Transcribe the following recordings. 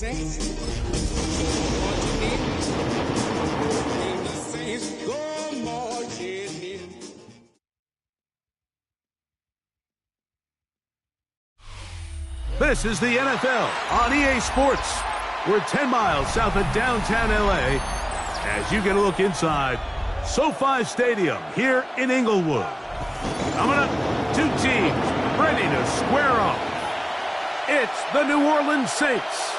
Saints. The Saints go marching in. This is the NFL on EA Sports. We're 10 miles south of downtown LA as you get a look inside SoFi Stadium here in Inglewood. Coming up, two teams ready to square off. It's the New Orleans Saints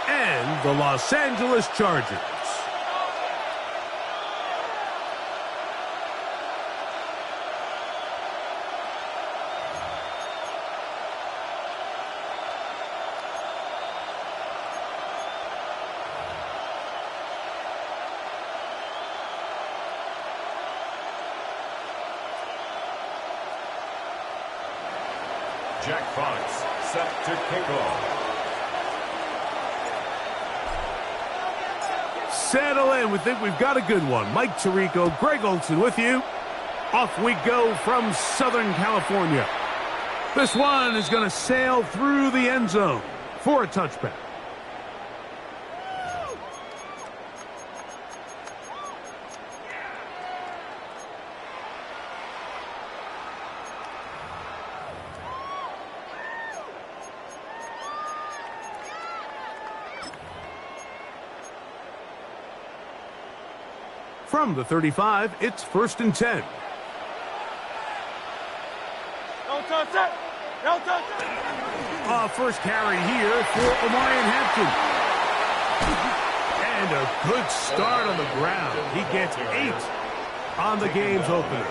and the Los Angeles Chargers. Jack Fox set to kick off. Settle in. We think we've got a good one. Mike Tirico, Greg Olson with you. Off we go from Southern California. This one is going to sail through the end zone for a touchback. From the 35, it's 1st and 10. Don't touch it! Don't touch it! First carry here for Omarion Hampton. And a good start on the ground. He gets 8 on the game's opener.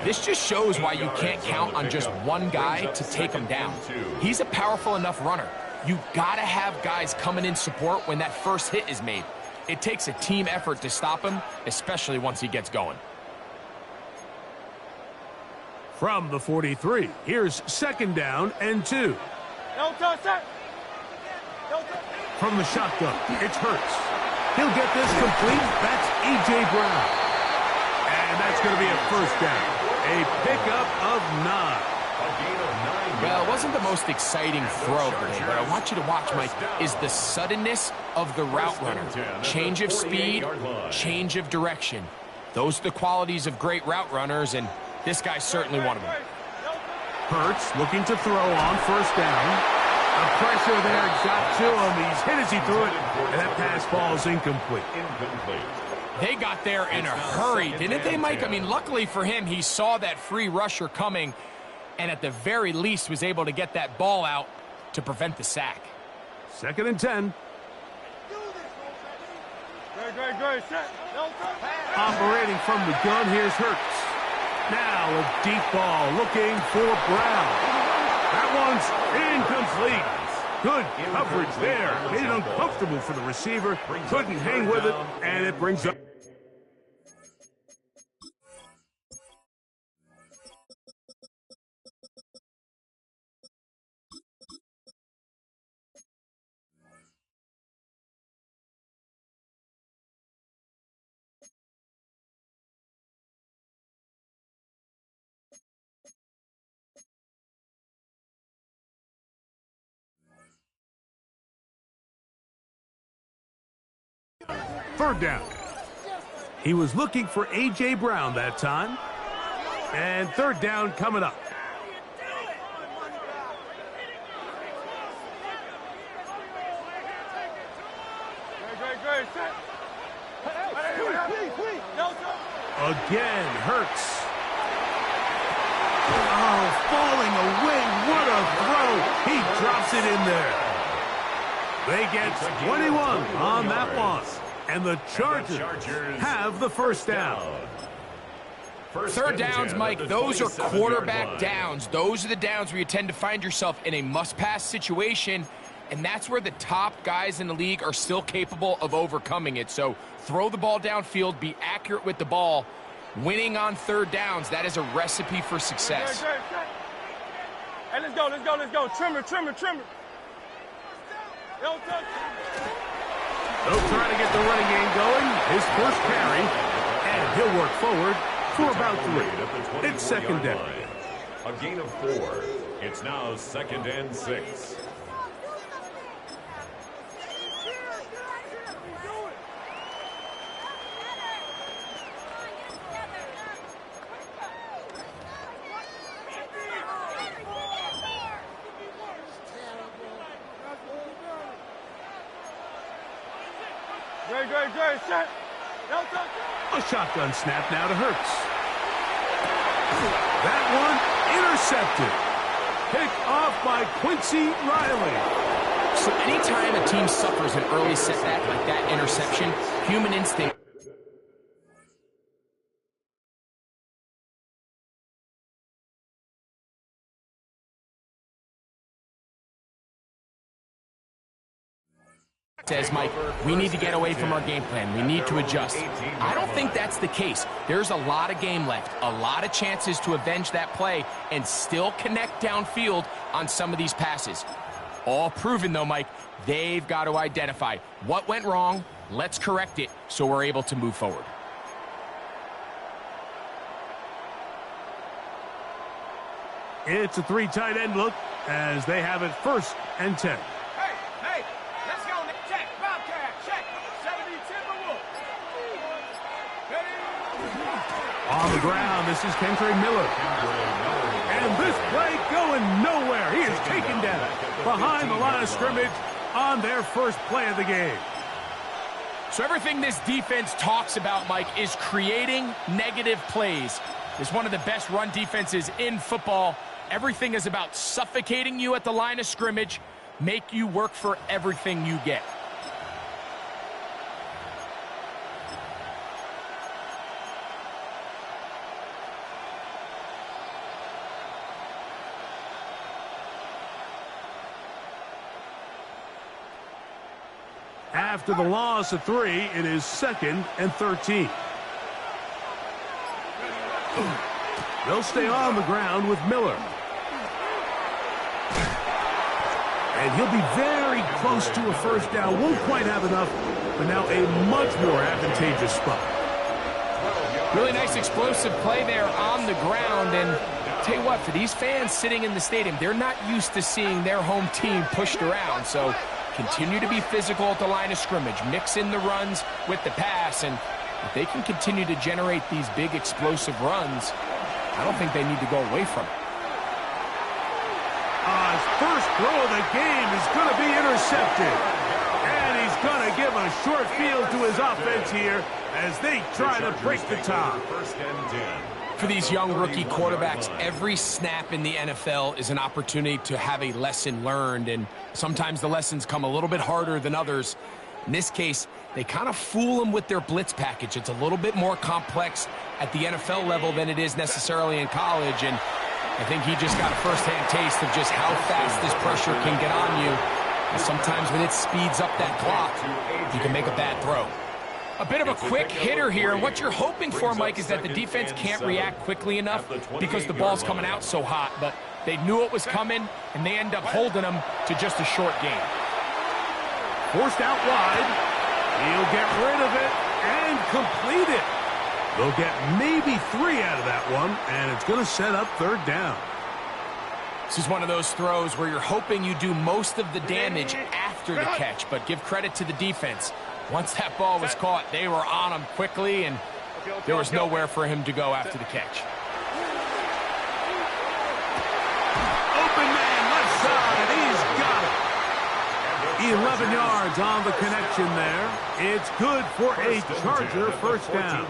This just shows why you can't count on just one guy to take him down. He's a powerful enough runner. You've got to have guys coming in support when that first hit is made. It takes a team effort to stop him, especially once he gets going. From the 43, here's 2nd down and 2. Don't touch it! Don't touch it! From the shotgun, it's Hurts. He'll get this complete. That's A.J. Brown. And that's going to be a 1st down. A pickup of 9. Well, it wasn't the most exciting throw today, but I want you to watch, Mike, is the suddenness of the route runner. Change of speed, change of direction. Those are the qualities of great route runners, and this guy's certainly one of them. Hurts looking to throw on 1st down. The pressure there got to him. He's hit as he threw it, and that pass falls incomplete. They got there in a hurry, didn't they, Mike? I mean, luckily for him, he saw that free rusher coming, and at the very least was able to get that ball out to prevent the sack. 2nd and 10. Great. Operating from the gun, here's Hurts. Now a deep ball looking for Brown. That one's incomplete. Good coverage there. Made it uncomfortable for the receiver. Couldn't hang with it, and it brings up. Third down. He was looking for A.J. Brown that time. And 3rd down coming up. Again, Hurts. Oh, falling away. What a throw. He drops it in there. They get 21 on that one. And the Chargers have the 1st down. 3rd downs, Mike, those are quarterback downs. Those are the downs where you tend to find yourself in a must-pass situation, and that's where the top guys in the league are still capable of overcoming it. So throw the ball downfield, be accurate with the ball. Winning on 3rd downs, that is a recipe for success. Hey, let's go. Trimmer. Don't touch it. They'll try to get the running game going. His first carry, and he'll work forward for about 3. It's 2nd down. A gain of 4. It's now 2nd and 6. A shotgun snap now to Hurts. That one intercepted. Pick off by Quincy Riley. So anytime a team suffers an early setback like that interception, human instinct says, Mike, we need to get away from our game plan. We need to adjust. I don't think that's the case. There's a lot of game left, a lot of chances to avenge that play and still connect downfield on some of these passes. All proven, though, Mike, they've got to identify what went wrong, let's correct it so we're able to move forward. It's a 3 tight end look as they have it 1st and 10. Hey, let's go. Check, Bobcat, check. 70 Timberwolves. On the ground, this is Kendre Miller. And this play going nowhere. He is taken down behind the line of scrimmage on their first play of the game. So everything this defense talks about, Mike, is creating negative plays. It's one of the best run defenses in football. Everything is about suffocating you at the line of scrimmage, make you work for everything you get. After the loss of 3, it is 2nd and 13. They'll stay on the ground with Miller. And he'll be very close to a first down. Won't quite have enough, but now a much more advantageous spot. Really nice explosive play there on the ground. And tell you what, for these fans sitting in the stadium, they're not used to seeing their home team pushed around. So continue to be physical at the line of scrimmage. Mix in the runs with the pass. And if they can continue to generate these big explosive runs, I don't think they need to go away from it. His first throw of the game is going to be intercepted. And he's going to give a short field to his offense here as they try to break the tie. For these young rookie quarterbacks, every snap in the NFL is an opportunity to have a lesson learned, and sometimes the lessons come a little bit harder than others. In this case, they kind of fool them with their blitz package. It's a little bit more complex at the NFL level than it is necessarily in college, and I think he just got a first-hand taste of just how fast this pressure can get on you. And sometimes when it speeds up that clock, you can make a bad throw. A bit of a quick hitter here, and what you're hoping for, Mike, is that the defense can't react quickly enough because the ball's coming out so hot, but they knew it was coming, and they end up holding them to just a short game. Forced out wide. He'll get rid of it and complete it. They'll get maybe 3 out of that one, and it's going to set up 3rd down. This is one of those throws where you're hoping you do most of the damage after the catch, but give credit to the defense. Once that ball was caught, they were on him quickly, and there was nowhere for him to go after the catch. Open man, left side, he's got it. 11 yards on the connection there. It's good for a Charger first down.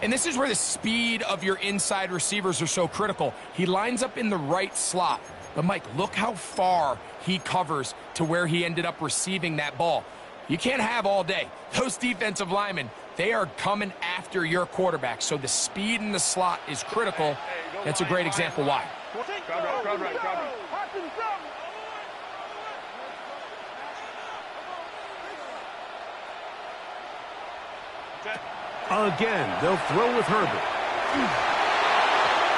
And this is where the speed of your inside receivers are so critical. He lines up in the right slot. But, Mike, look how far he covers to where he ended up receiving that ball. You can't have all day. Those defensive linemen, they are coming after your quarterback. So the speed in the slot is critical. That's a great example why. Again, they'll throw with Herbert.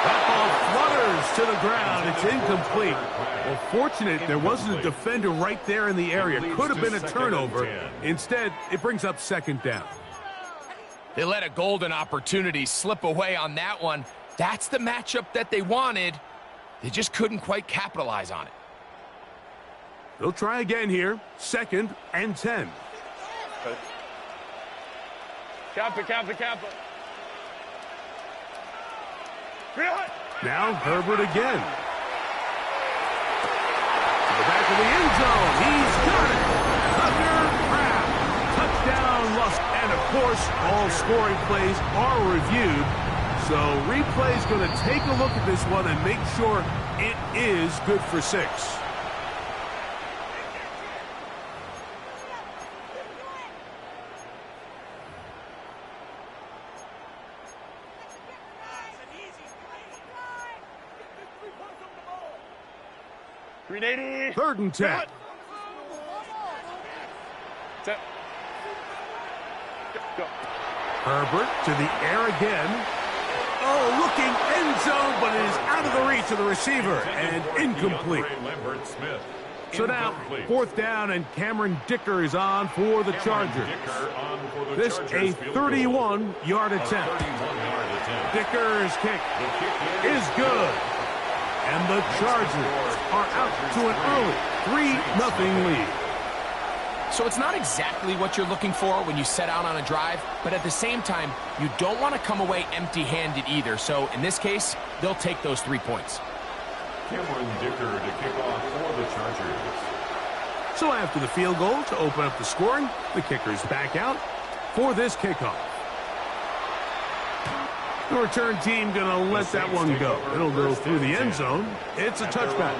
That ball flutters to the ground. It's incomplete. Well, fortunate there wasn't a defender right there in the area. Could have been a turnover. Instead, it brings up 2nd down. They let a golden opportunity slip away on that one. That's the matchup that they wanted. They just couldn't quite capitalize on it. They'll try again here. 2nd and 10. Kappa. Now Herbert again. To the back of the end zone. He's got it. Tucker Kraft. Touchdown And, of course, all scoring plays are reviewed. So replay's going to take a look at this one and make sure it is good for 6. Third and 10. Herbert to the air again. Oh, looking end zone, but it is out of the reach of the receiver and incomplete. So now, 4th down, and Cameron Dicker is on for the Chargers. This a 31-yard attempt. Dicker's kick is good. And the Chargers are out to an early 3-0 lead. So it's not exactly what you're looking for when you set out on a drive, but at the same time, you don't want to come away empty-handed either. So in this case, they'll take those 3 points. Cameron Dicker to kick off for the Chargers. So after the field goal to open up the scoring, the kicker's back out for this kickoff. The return team going to let that one go. It'll go through the end zone. It's a touchback.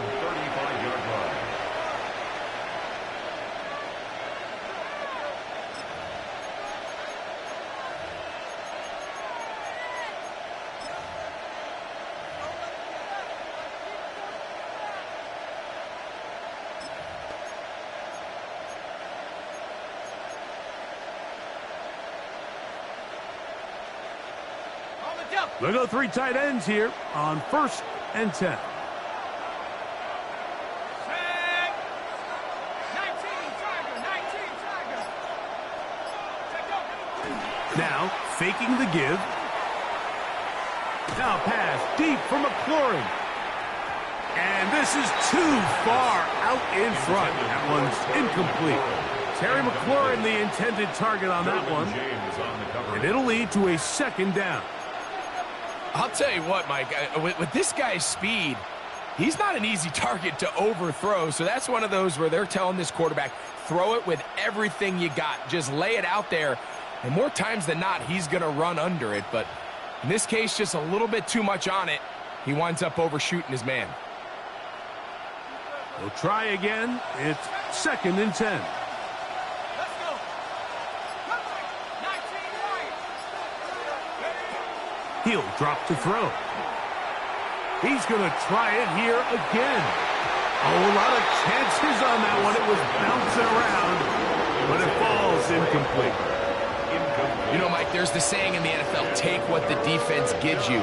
They'll go 3 tight ends here on 1st and 10. 19, Tiger. Now, faking the give. Now pass deep for McLaurin. And this is too far out in front. That one's incomplete. Terry McLaurin, the intended target on that one. And it'll lead to a 2nd down. I'll tell you what, Mike, with this guy's speed, he's not an easy target to overthrow. So that's one of those where they're telling this quarterback, throw it with everything you got. Just lay it out there. And more times than not, he's going to run under it. But in this case, just a little bit too much on it. He winds up overshooting his man. We'll try again. It's 2nd and 10. He'll drop to throw. He's going to try it here again. Oh, a lot of chances on that one. It was bouncing around, but it falls incomplete. You know, Mike, there's the saying in the NFL, take what the defense gives you.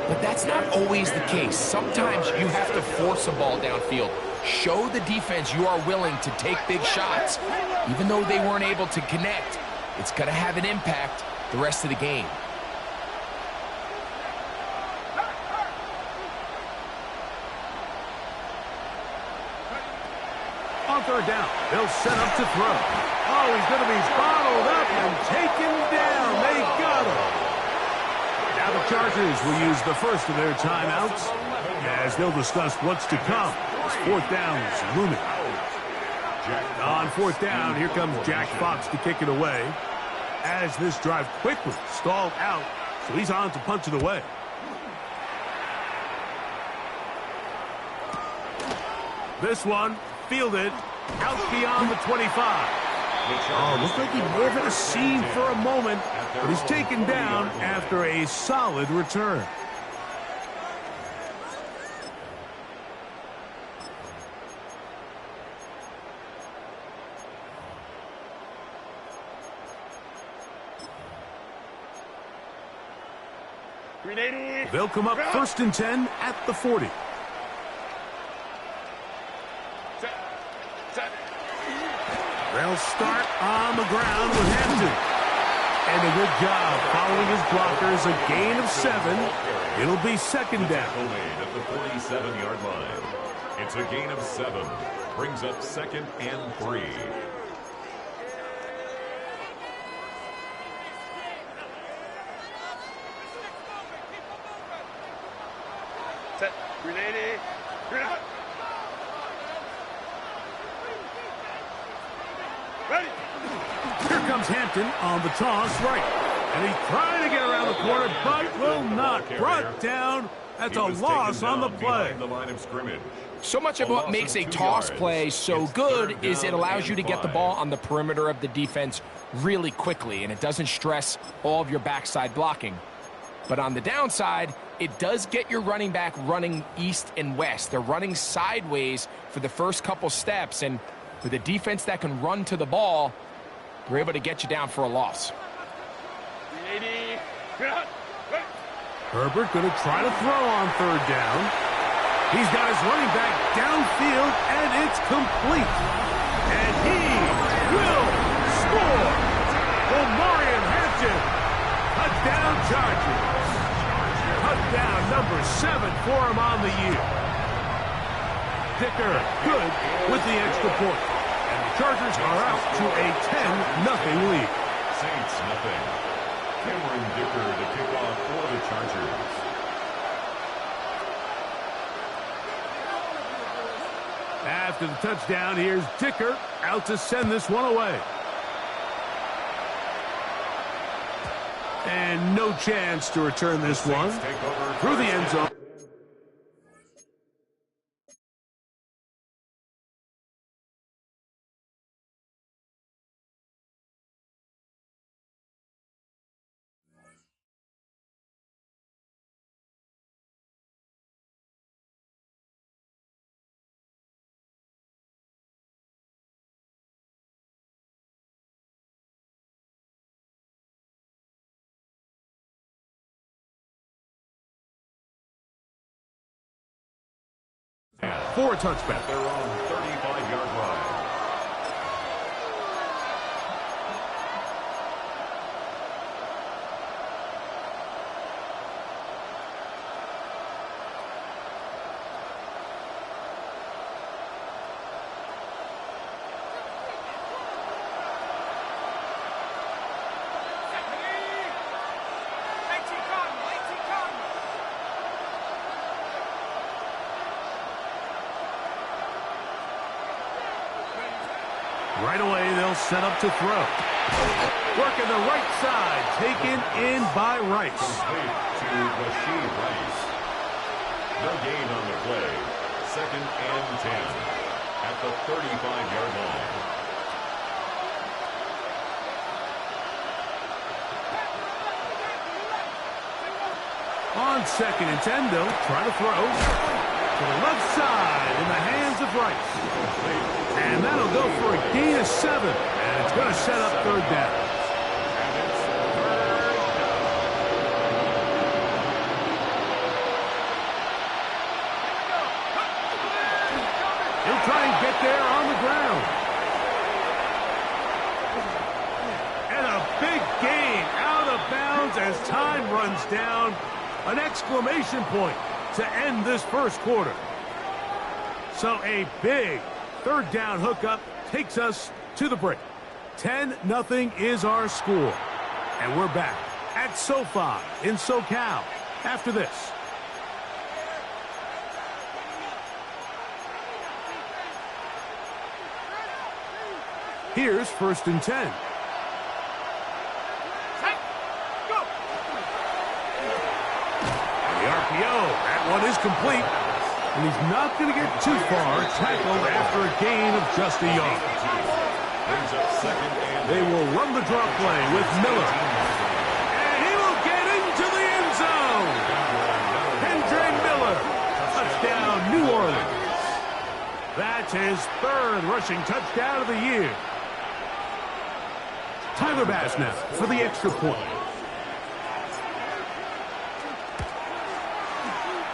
But that's not always the case. Sometimes you have to force a ball downfield. Show the defense you are willing to take big shots. Even though they weren't able to connect, it's going to have an impact the rest of the game. On 3rd down, they'll set up to throw. Oh, he's going to be bottled up and taken down. They got him. Now the Chargers will use the first of their timeouts as they'll discuss what's to come. As 4th down is looming. On 4th down, here comes Jack Fox to kick it away. As this drive quickly stalled out, so he's on to punch it away. This one fielded out beyond the 25. Oh, looks like he may have hit a seam for a moment, but he's taken down after a solid return. They'll come up 1st and 10 at the 40. They'll start on the ground with Hampton. And a good job following his blockers. A gain of 7. It'll be 2nd down. At the 47-yard line. It's a gain of 7. Brings up 2nd and 3. Set. Ready. Ready. Here comes Hampton on the toss right. And he's trying to get around the corner, but will not. Brought down. That's a loss on the play. The line of scrimmage. So much of what makes a toss play so good is it allows you to get the ball on the perimeter of the defense really quickly, and it doesn't stress all of your backside blocking. But on the downside, it does get your running back running east and west. They're running sideways for the first couple steps, and with a defense that can run to the ball, they're able to get you down for a loss. Herbert going to try to throw on third down. He's got his running back downfield, and it's complete. And he will score. Omarion Hampton. Touchdown Chargers. Touchdown number 7 for him on the year. Dicker good with the extra point. And the Chargers are out to a 10-0 lead. Saints nothing. Cameron Dicker to kick off for the Chargers. After the touchdown, here's Dicker out to send this one away. And no chance to return this one through the end zone. For a touchback. At their own 35-yard line. Right away, they'll set up to throw. Working the right side, taken in by Rice. Complete to Rashee Rice. No gain on the play. 2nd and 10 at the 35-yard line. On 2nd and 10, they'll try to throw to the left side in the hands of Rice. And that'll go for a gain of 7. And it's going to set up third down. He'll try and get there on the ground. And a big gain out of bounds as time runs down. An exclamation point to end this first quarter. So a big third down hookup takes us to the break. 10-0 is our score. And we're back at SoFi in SoCal after this. Here's 1st and 10. The RPO, that one is complete. And he's not going to get too far, tackled after a gain of just a yard. They will run the draw play with Miller. And he will get into the end zone. Kendre Miller, touchdown New Orleans. That's his 3rd rushing touchdown of the year. Tyler Bass now for the extra point.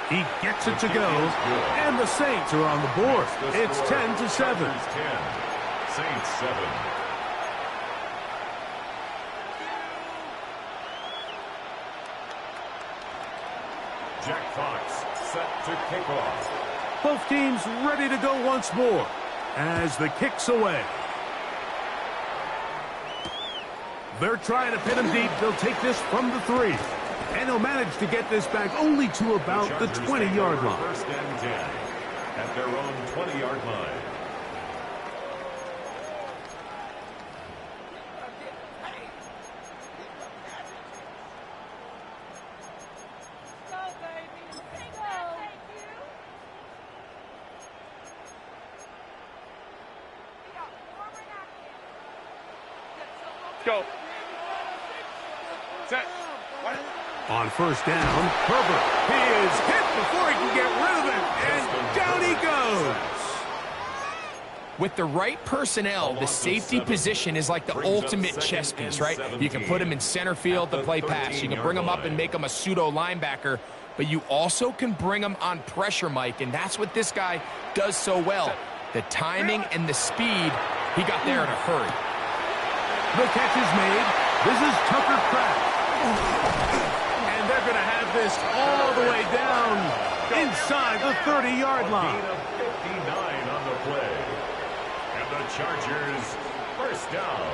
He gets it to go, and the Saints are on the board. It's 10-7. Saints 7. Jack Fox set to kick off. Both teams ready to go once more as the kick's away. They're trying to pin him deep. They'll take this from the 3. And he'll manage to get this back only to about the 20-yard line. 1st and 10 at their own 20-yard line. go. Set. On first down, Herbert. He is hit before he can get rid of it, and down he goes. With the right personnel, the safety position is like the ultimate chess piece, right? You can put him in center field to play pass. You can bring him up and make him a pseudo linebacker, but you also can bring him on pressure, Mike, and that's what this guy does so well. The timing and the speed, he got there in a hurry. The catch is made. This is Tucker Kraft. And they're going to have this all the way down inside the 30-yard line. 59 on the play. And the Chargers first down.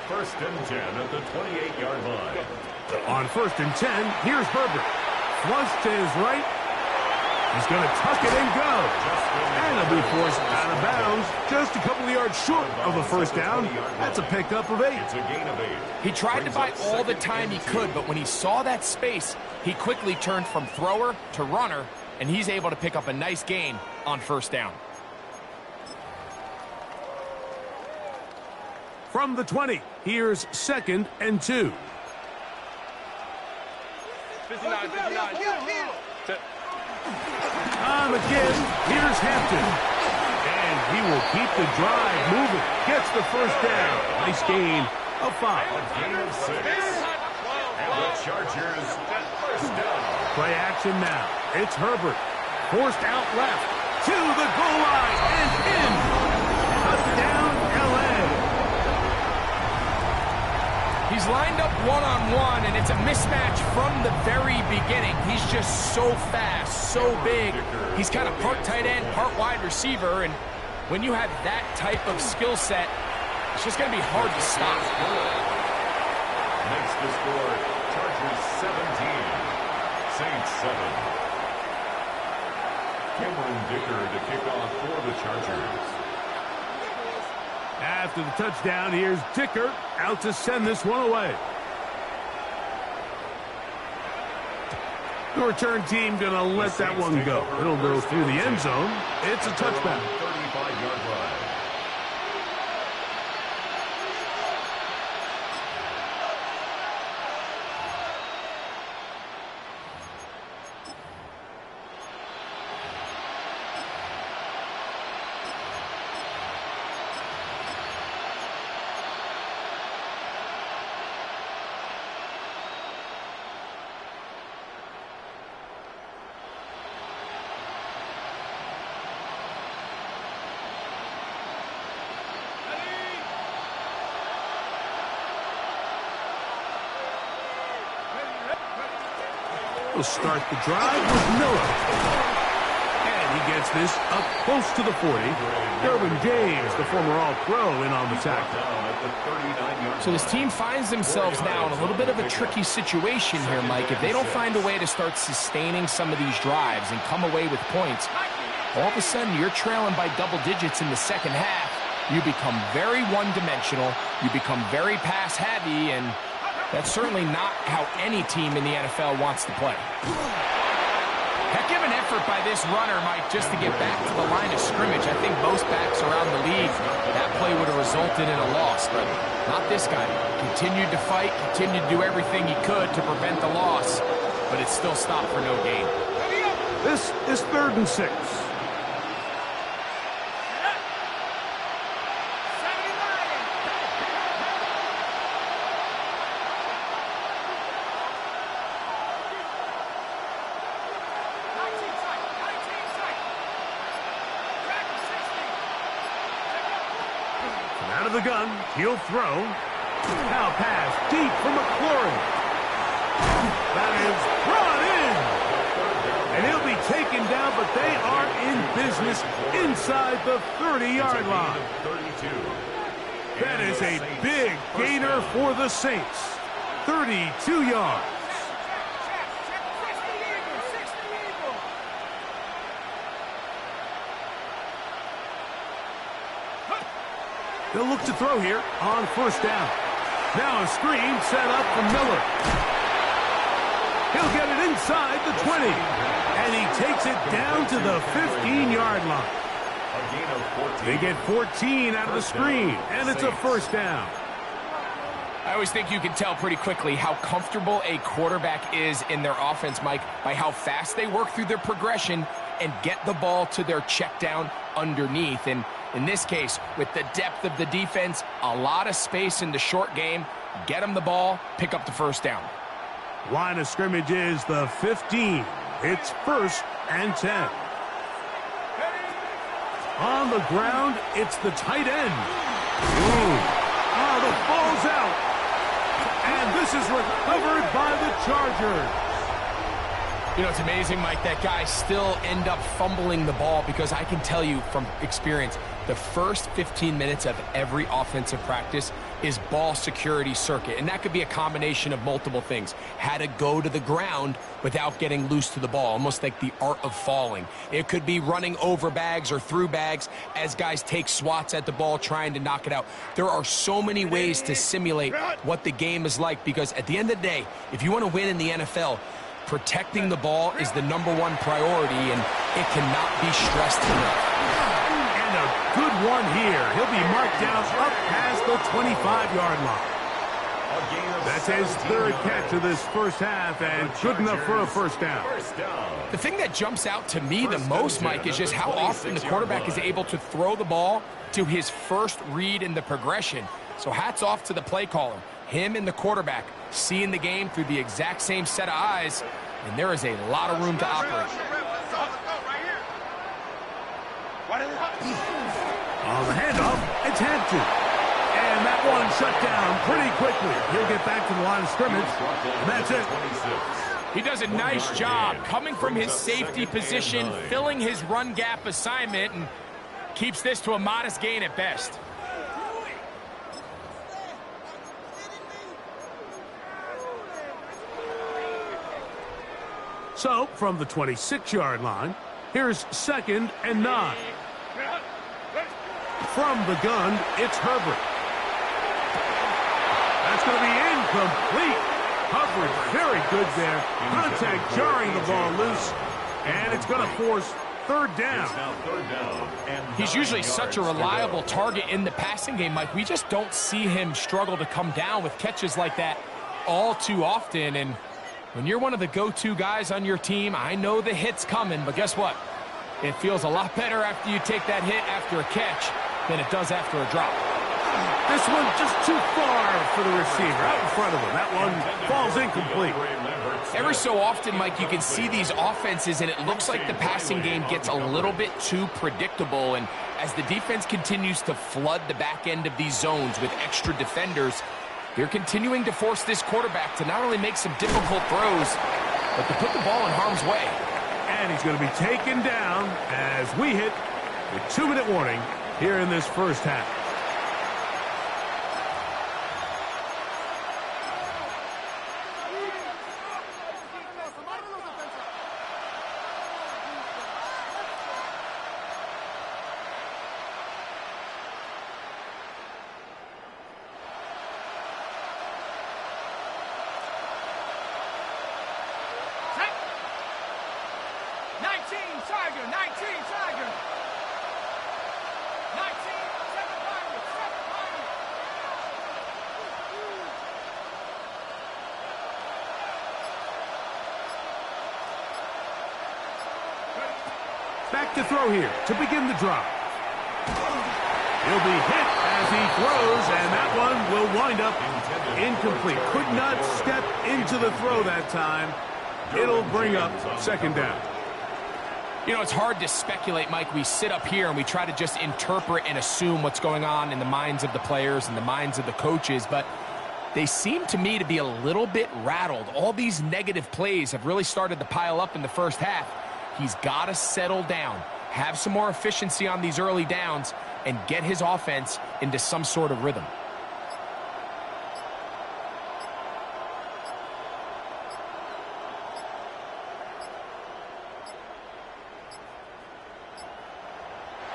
First and 10 at the 28-yard line. On first and 10, here's Herbert. Flush to his right. He's going to tuck it and go. And he'll be forced out of bounds. Just a couple of yards short of a first down. That's a pickup of 8. It's a gain of 8. He tried to buy all the time he could, but when he saw that space, he quickly turned from thrower to runner, and he's able to pick up a nice gain on first down. From the 20, here's second and 2. 59, 59. Set. On again, here's Hampton. And he will keep the drive moving. Gets the first down. Nice gain of 5. A gain of 6. And the Chargers first down. Play action now. It's Herbert. Forced out left to the goal line and in. Touchdown, L.A. He's lined up one-on-one, and it's a mismatch from the very beginning. He's just so fast, so big. He's kind of part tight end, part wide receiver, and when you have that type of skill set, it's just going to be hard to stop. Makes the score Chargers 17, Saints 7. Cameron Dicker to kick off for the Chargers. After the touchdown, here's Dicker out to send this one away. The return team going to let that one go. It'll go through the end zone. It's a touchback. 35-yard line. We'll start the drive with Miller. And he gets this up close to the 40. Derwin James, the former All-Pro, in on the tackle. So this team finds themselves now in a little bit of a tricky situation here, Mike. If they don't find a way to start sustaining some of these drives and come away with points, all of a sudden you're trailing by double digits in the second half. You become very one-dimensional. You become very pass-heavy, and that's certainly not how any team in the NFL wants to play. Heck of an effort by this runner, Mike, just to get back to the line of scrimmage. I think most backs around the league, that play would have resulted in a loss, but not this guy. Continued to fight, continued to do everything he could to prevent the loss, but it still stopped for no gain. This is 3rd and 6. Out of the gun, he'll throw. Now pass deep for McLaurin. That is brought in. And he'll be taken down, but they are in business inside the 30-yard line. That is a big gainer for the Saints. 32 yards. They'll look to throw here on first down. Now a screen set up for Miller. He'll get it inside the 20. And he takes it down to the 15-yard line. They get 14 out of the screen, and it's a first down. I always think you can tell pretty quickly how comfortable a quarterback is in their offense, Mike, by how fast they work through their progression and get the ball to their check down underneath. And in this case, with the depth of the defense, a lot of space in the short game, get them the ball, pick up the first down. Line of scrimmage is the 15. It's 1st and 10. On the ground, it's the tight end. Oh, the ball's out. And this is recovered by the Chargers. You know, it's amazing, Mike, that guys still end up fumbling the ball because I can tell you from experience, the first 15 minutes of every offensive practice is ball security circuit. And that could be a combination of multiple things. How to go to the ground without getting loose to the ball, almost like the art of falling. It could be running over bags or through bags as guys take swats at the ball trying to knock it out. There are so many ways to simulate what the game is like because at the end of the day, if you want to win in the NFL, protecting the ball is the #1 priority, and it cannot be stressed enough. And a good one here. He'll be marked down up past the 25-yard line. That's his 3rd catch of this first half, and good enough for a first down. The thing that jumps out to me the most, Mike, is just how often the quarterback is able to throw the ball to his first read in the progression. So hats off to the play caller. Him and the quarterback seeing the game through the exact same set of eyes, and there is a lot of room to operate. On the handoff, it's Hampton. And that one shut down pretty quickly. He'll get back to the line of scrimmage, and that's it. He does a nice job coming from his safety position, filling his run gap assignment, and keeps this to a modest gain at best. So, from the 26-yard line, here's 2nd and 9. From the gun, it's Herbert. That's going to be incomplete. Coverage very good there. Contact jarring the ball loose, and it's going to force 3rd down. He's usually such a reliable target in the passing game, Mike. We just don't see him struggle to come down with catches like that all too often, and when you're one of the go-to guys on your team, I know the hit's coming, but guess what? It feels a lot better after you take that hit after a catch than it does after a drop. This one just too far for the receiver, out in front of him. That one falls incomplete. Every so often, Mike, you can see these offenses, and it looks like the passing game gets a little bit too predictable, and as the defense continues to flood the back end of these zones with extra defenders, they're continuing to force this quarterback to not only make some difficult throws, but to put the ball in harm's way. And he's going to be taken down as we hit the 2-minute warning here in this first half. Back to throw here to begin the drive. He'll be hit as he throws, and that one will wind up incomplete. Could not step into the throw that time. It'll bring up 2nd down. You know, it's hard to speculate, Mike. We sit up here and we try to just interpret and assume what's going on in the minds of the players and the minds of the coaches, but they seem to me to be a little bit rattled. All these negative plays have really started to pile up in the first half. He's got to settle down, have some more efficiency on these early downs, and get his offense into some sort of rhythm.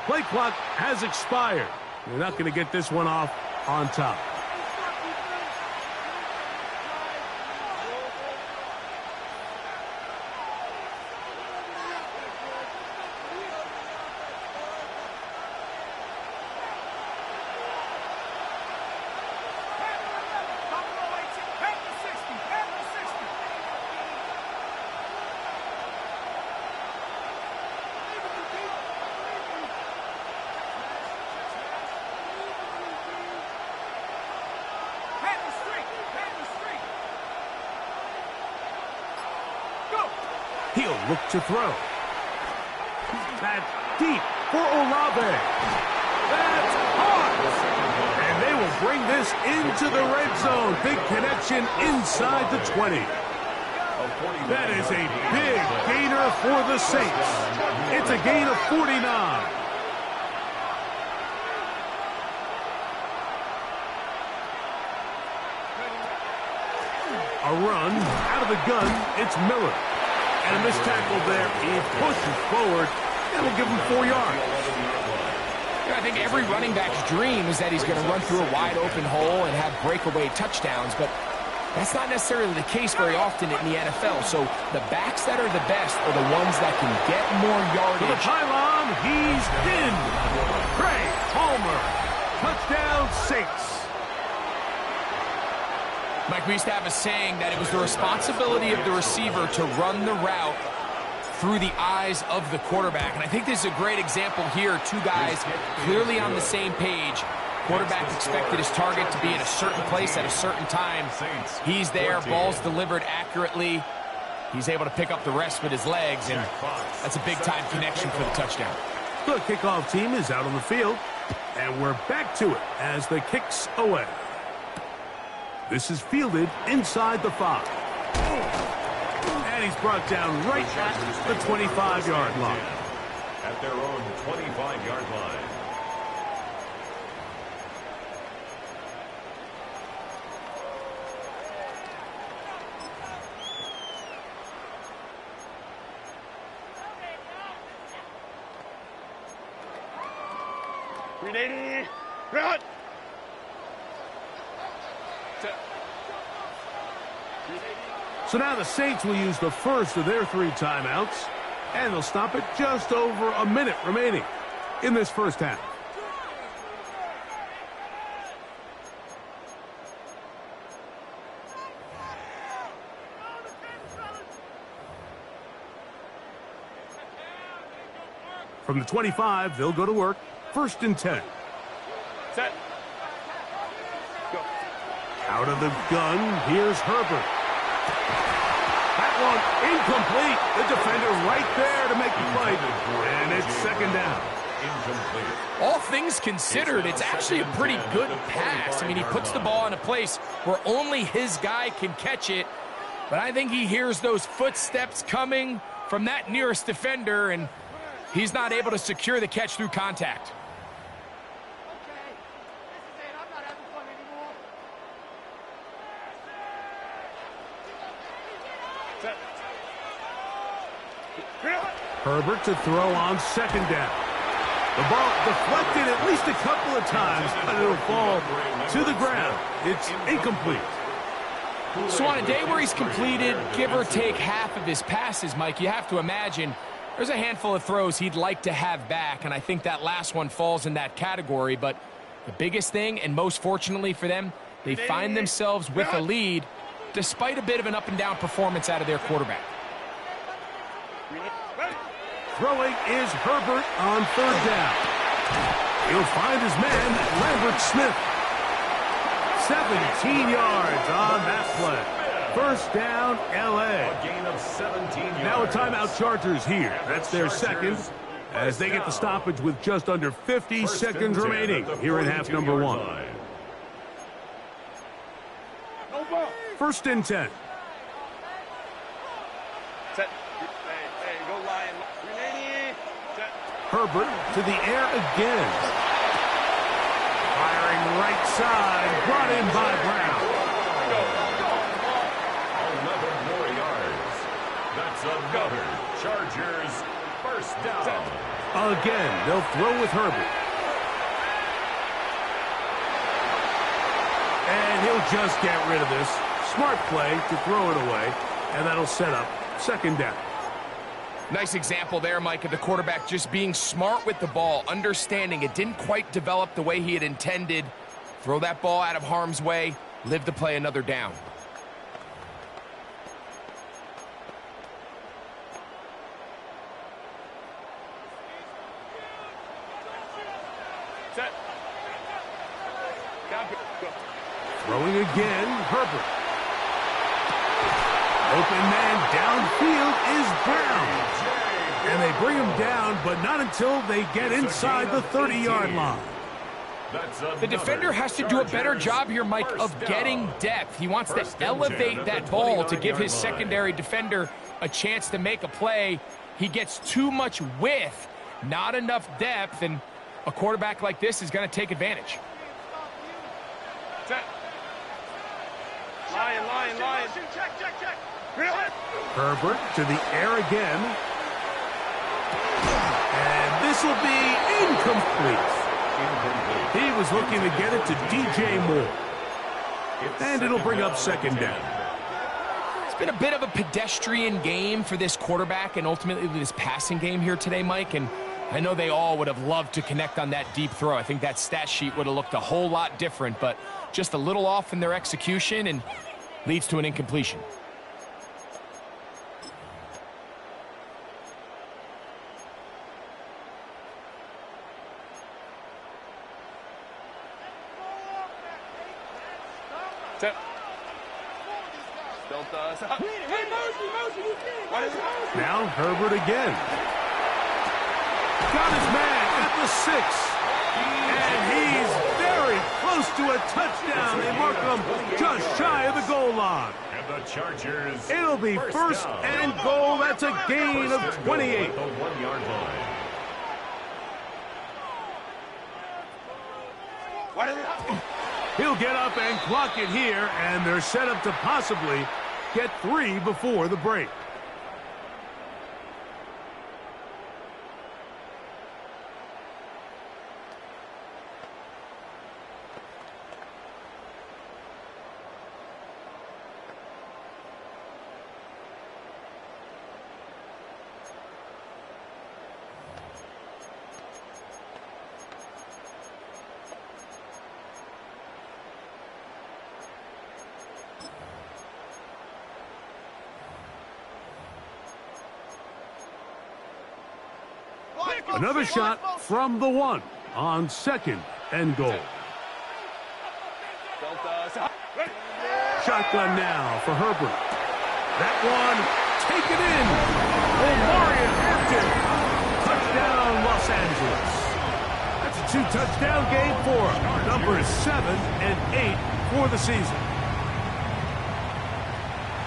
Play clock has expired. You're not going to get this one off on top. He'll look to throw. That's deep for Olave. That's hard. And they will bring this into the red zone. Big connection inside the 20. That is a big gainer for the Saints. It's a gain of 49. A run out of the gun. It's Miller. And a missed tackle there. He pushes forward. That'll give him 4 yards. I think every running back's dream is that he's going to run through a wide open hole and have breakaway touchdowns, but that's not necessarily the case very often in the NFL. So the backs that are the best are the ones that can get more yardage. To the pylon, he's in. Craig Palmer. Touchdown, Saints. Mike, we used to have a saying that it was the responsibility of the receiver to run the route through the eyes of the quarterback. And I think this is a great example here. Two guys clearly on the same page. Quarterback expected his target to be in a certain place at a certain time. He's there, ball's delivered accurately. He's able to pick up the rest with his legs, and that's a big-time connection for the touchdown. The kickoff team is out on the field, and we're back to it as the kick's away. This is fielded inside the 5. And he's brought down right at the 25-yard line. At their own 25-yard line. Ready, run! So now the Saints will use the first of their 3 timeouts, and they'll stop it just over a minute remaining in this first half. From the 25, they'll go to work. 1st and 10. Set. Go. Out of the gun, here's Herbert. That one incomplete. The defender right there to make the play. And it's 2nd down. Incomplete. All things considered, it's actually a pretty good pass. I mean, he puts the ball in a place where only his guy can catch it. But I think he hears those footsteps coming from that nearest defender, and he's not able to secure the catch through contact. Herbert to throw on 2nd down. The ball deflected at least a couple of times, but it'll fall to the ground. It's incomplete. So on a day where he's completed, give or take half of his passes, Mike, you have to imagine there's a handful of throws he'd like to have back, and I think that last one falls in that category. But the biggest thing, and most fortunately for them, they find themselves with a lead despite a bit of an up-and-down performance out of their quarterback. Throwing is Herbert on 3rd down. He'll find his man, Lambert Smith. 17 yards on that play. 1st down, L.A. A gain of 17 yards. Now a timeout Chargers here. That's their 2nd as they get the stoppage with just under 50 seconds remaining here in half number 1. 1st and 10. Set. Hey, go Lion. Set. Herbert to the air again. Firing right side. Brought in by Brown. 11 more yards. That's another Chargers 1st down. Again, they'll throw with Herbert. And he'll just get rid of this. Smart play to throw it away, and that'll set up 2nd down. Nice example there, Mike, of the quarterback just being smart with the ball, understanding it didn't quite develop the way he had intended. Throw that ball out of harm's way, live to play another down. Set. Go. Throwing again, Herbert. Open man downfield is Brown. And they bring him down, but not until they get inside the 30-yard line. The defender has to do a better job here, Mike, of getting depth. He wants to elevate that ball to give his secondary defender a chance to make a play. He gets too much width, not enough depth, and a quarterback like this is going to take advantage. Lion. Check. Herbert to the air again. And this will be incomplete. He was looking to get it to DJ Moore. And it'll bring up second down. It's been a bit of a pedestrian game for this quarterback and ultimately this passing game here today, Mike. And I know they all would have loved to connect on that deep throw. I think that stat sheet would have looked a whole lot different, but just a little off in their execution and leads to an incompletion. Now Herbert again. Got his man at the 6. And he's very close to a touchdown. They mark him just shy of the goal line. And the Chargers. It'll be first and goal. That's a gain of 28. The 1-yard line. He'll get up and clock it here, and they're set up to possibly get 3 before the break. Another shot from the 1 on second and goal. Shotgun now for Herbert. That one taken in. Omarion Hampton. Touchdown, Los Angeles. That's a 2-touchdown game for him. Numbers 7 and 8 for the season.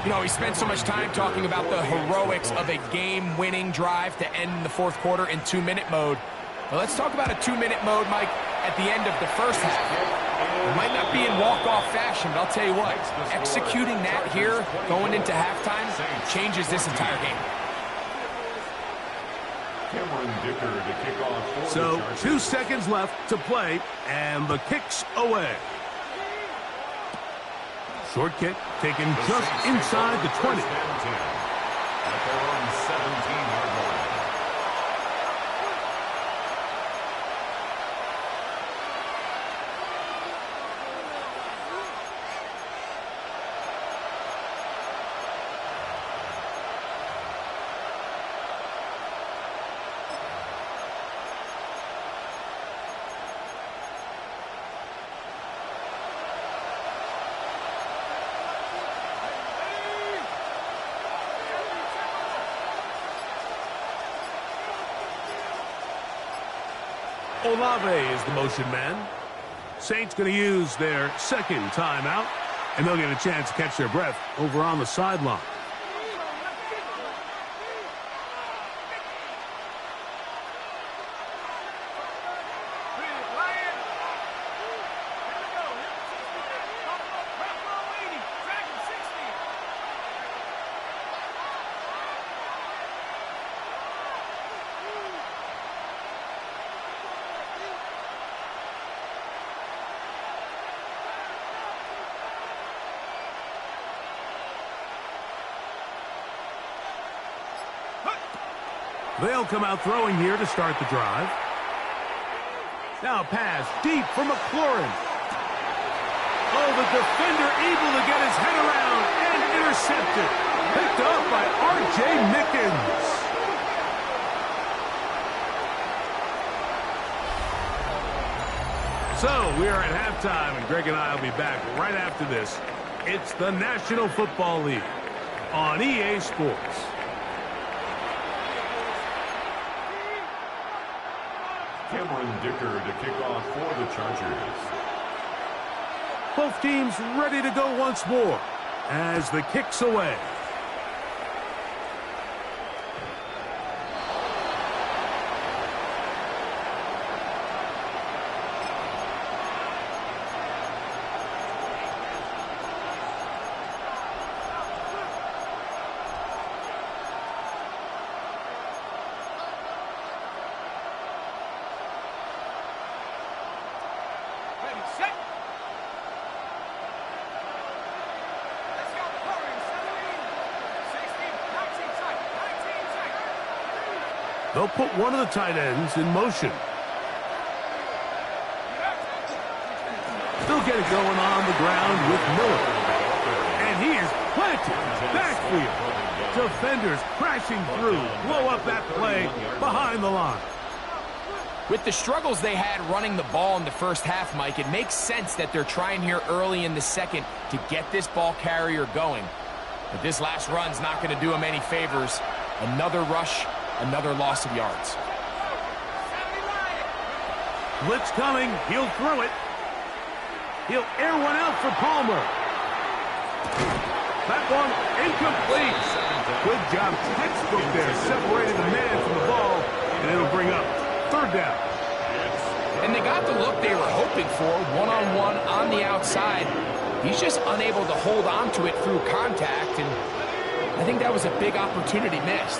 You know, he spent so much time talking about the heroics of a game-winning drive to end the fourth quarter in 2-minute mode. Well, let's talk about a 2-minute mode, Mike, at the end of the first half. It might not be in walk-off fashion, but I'll tell you what, executing that here, going into halftime, changes this entire game. Cameron Dicker to kick off. So 2 seconds left to play, and the kick's away. Short kick taken just inside the 20. At their own 17-yard line. Olave is the motion man. Saints going to use their second timeout, and they'll get a chance to catch their breath over on the sideline. They'll come out throwing here to start the drive. Now pass deep for McLaurin. Oh, the defender able to get his head around and intercepted. Picked up by R.J. Mickens. So we are at halftime, and Greg and I will be back right after this. It's the National Football League. on EA Sports. Cameron Dicker to kick off for the Chargers. Both teams ready to go once more as the kick's away. They'll put one of the tight ends in motion. They'll get it going on the ground with Miller. And he is planted. Backfield. Defenders crashing through. Blow up that play behind the line. With the struggles they had running the ball in the first half, Mike, it makes sense that they're trying here early in the second to get this ball carrier going. But this last run's not going to do him any favors. Another rush. Another loss of yards. Blitz coming. He'll throw it. He'll air one out for Palmer. That one incomplete. Good job. Textbook there. Separated the man from the ball. And it'll bring up third down. And they got the look they were hoping for. One-on-one on the outside. He's just unable to hold on to it through contact. And I think that was a big opportunity missed.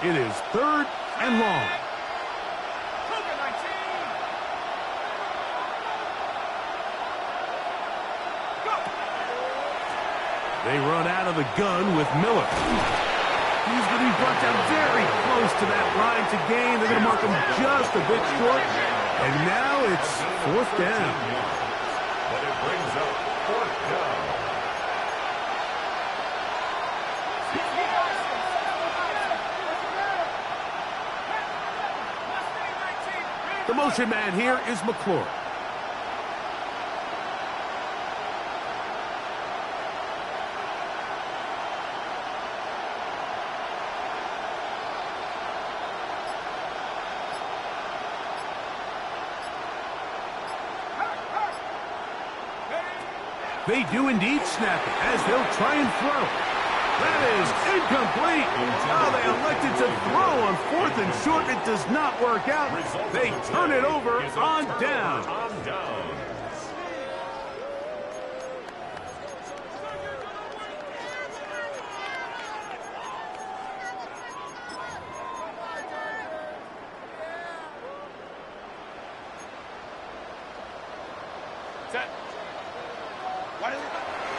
It is third and long. They run out of the gun with Miller. He's going to be brought down very close to that line to gain. They're going to mark him just a bit short. And now it's fourth down. But it brings up fourth down. The motion man here is McClure. They do indeed snap it as they'll try and throw. That is incomplete. Oh, they elected to throw on fourth and short. It does not work out. They turn it over on down.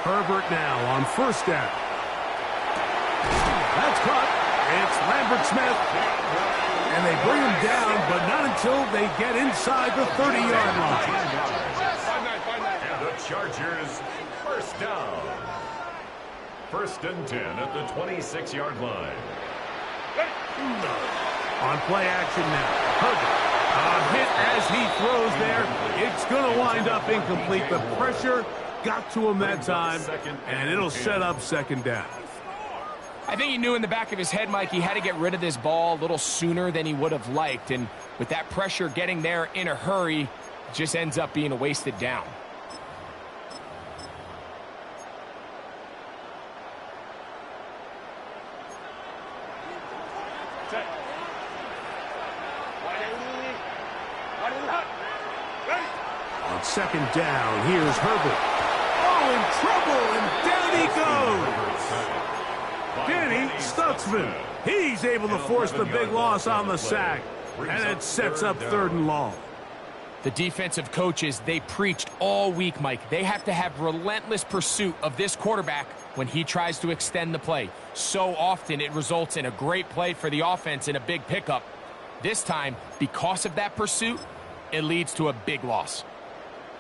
Herbert now on first down. That's caught. It's Lambert Smith. And they bring him down, but not until they get inside the 30-yard line. And the Chargers, first down. First and 10 at the 26-yard line. On play action now. Herbert. A hit as he throws there. It's going to wind up incomplete. The pressure got to him that time, and it'll set up second down. I think he knew in the back of his head, Mike, he had to get rid of this ball a little sooner than he would have liked. And with that pressure getting there in a hurry, it just ends up being a wasted down. On second down, here's Herbert. Oh, in trouble, and down he goes. Danny Stutzman. He's able to force the big loss on the sack, and it sets up third and long. The defensive coaches, they preached all week, Mike. They have to have relentless pursuit of this quarterback when he tries to extend the play. So often it results in a great play for the offense and a big pickup. This time, because of that pursuit, it leads to a big loss.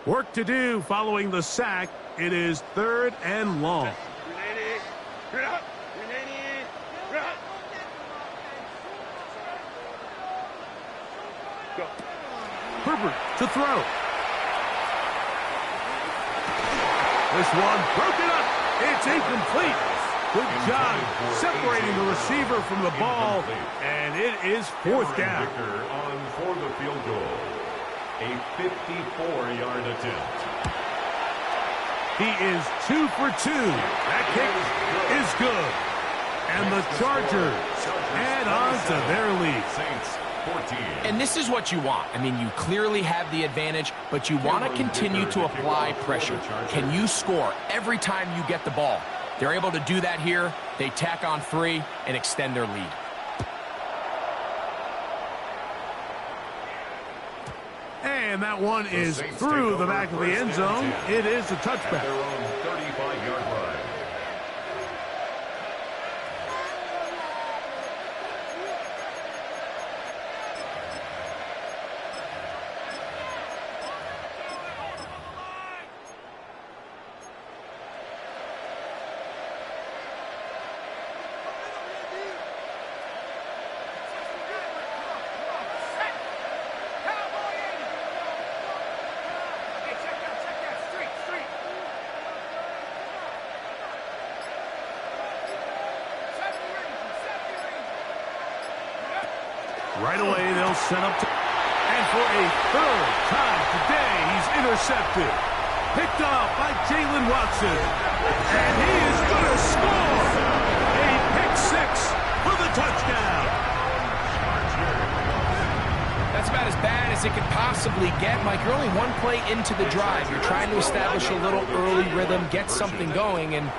Work to do following the sack. It is third and long. Herbert to throw. This one broken up. It's incomplete. Good job separating the receiver from the ball, and it is fourth down. Victor on for the field goal. A 54-yard attempt. He is 2 for 2. That kick is good. And the Chargers add on to their lead. Saints 14. And this is what you want. I mean, you clearly have the advantage, but you want to continue to apply pressure. Can you score every time you get the ball? They're able to do that here. They tack on 3 and extend their lead. And that one is through the back of the end zone. It is a touchback. Their own 35-yard line. Right away, they'll set up to... And for a third time today, he's intercepted. Picked off by Jalen Watson. And he is going to score. A pick 6 for the touchdown. That's about as bad as it could possibly get, Mike. You're only one play into the drive. You're trying to establish a little early rhythm, get something going, and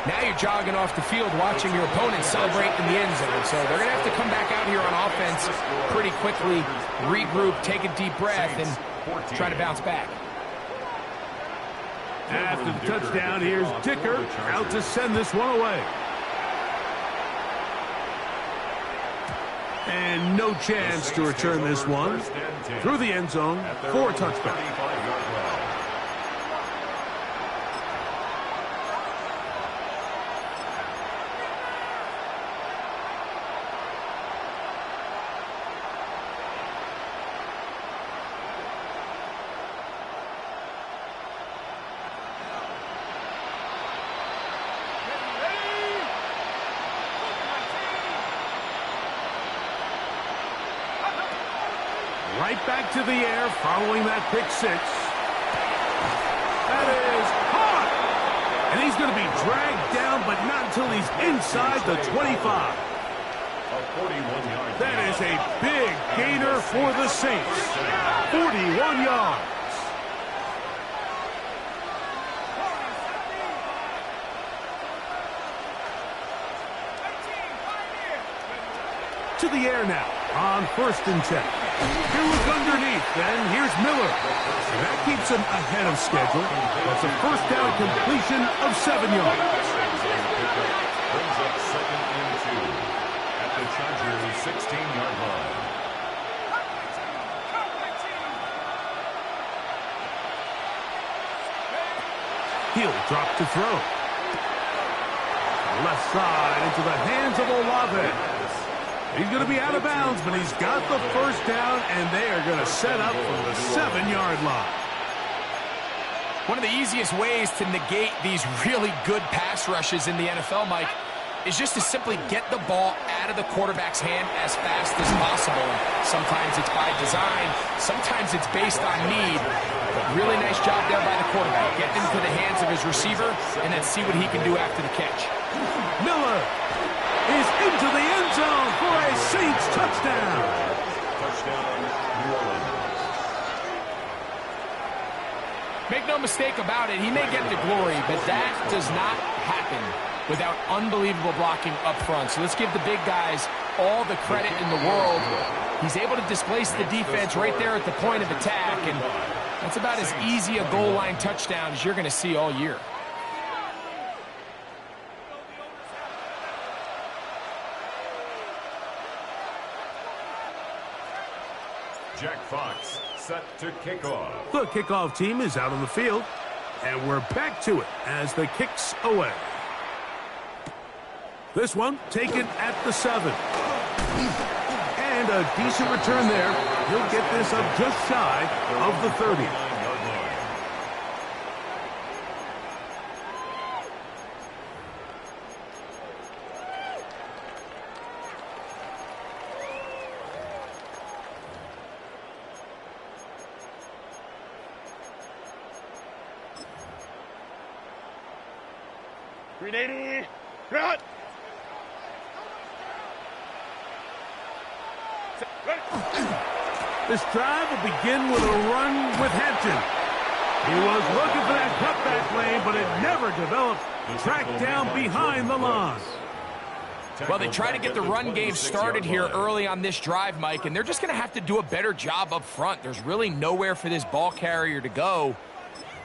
now you're jogging off the field watching your opponent celebrate in the end zone. So they're going to have to come back out here on offense pretty quickly, regroup, take a deep breath, and try to bounce back. After the touchdown, here's Dicker out to send this one away. And no chance to return this one through the end zone for a touchback. Right back to the air following that pick 6. That is caught. And he's going to be dragged down, but not until he's inside the 25. That is a big gainer for the Saints. 41 yards. To the air now on 1st and 10. He'll look underneath, and here's Miller. And that keeps him ahead of schedule. That's a first down completion of 7 yards. Brings up 2nd and 2 at the Chargers' 16-yard line. He'll drop to throw. Left side into the hands of Olave. He's going to be out of bounds, but he's got the first down, and they are going to set up for the 7-yard line. One of the easiest ways to negate these really good pass rushes in the NFL, Mike, is just to simply get the ball out of the quarterback's hand as fast as possible. Sometimes it's by design, sometimes it's based on need. But really nice job there by the quarterback. Get into the hands of his receiver, and then see what he can do after the catch. Miller is into the end zone for a Saints touchdown. Touchdown, New Orleans. Make no mistake about it, he may get the glory, but that does not happen without unbelievable blocking up front. So let's give the big guys all the credit in the world. He's able to displace the defense right there at the point of attack, and that's about as easy a goal line touchdown as you're going to see all year. Jack Fox set to kick off. The kickoff team is out on the field, and we're back to it as the kick's away. This one taken at the 7. And a decent return there. He'll get this up just shy of the 30. 380. Cut. This drive will begin with a run with Hampton. He was looking for that cutback lane, but it never developed. Tracked down behind the line. Well, they try to get the run game started here early on this drive, Mike, and they're just going to have to do a better job up front. There's really nowhere for this ball carrier to go.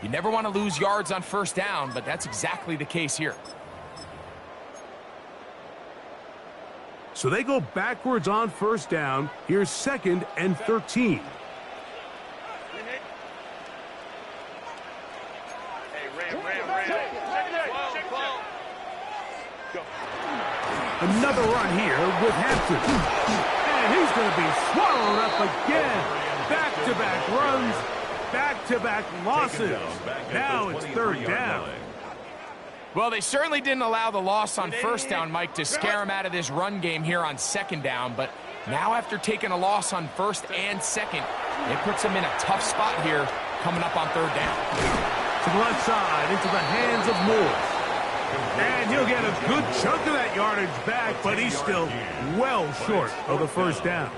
You never want to lose yards on first down, but that's exactly the case here. So they go backwards on first down. Here's 2nd and 13. Another run here with Hampton. And he's going to be swallowed up again. Back-to-back runs, back-to-back losses. Now it's 3rd down. Well, they certainly didn't allow the loss on first down, Mike, to scare him out of this run game here on 2nd down. But now after taking a loss on 1st and 2nd, it puts him in a tough spot here coming up on 3rd down. To the left side, into the hands of Moore. And he'll get a good chunk of that yardage back, but he's still well short of the 1st down.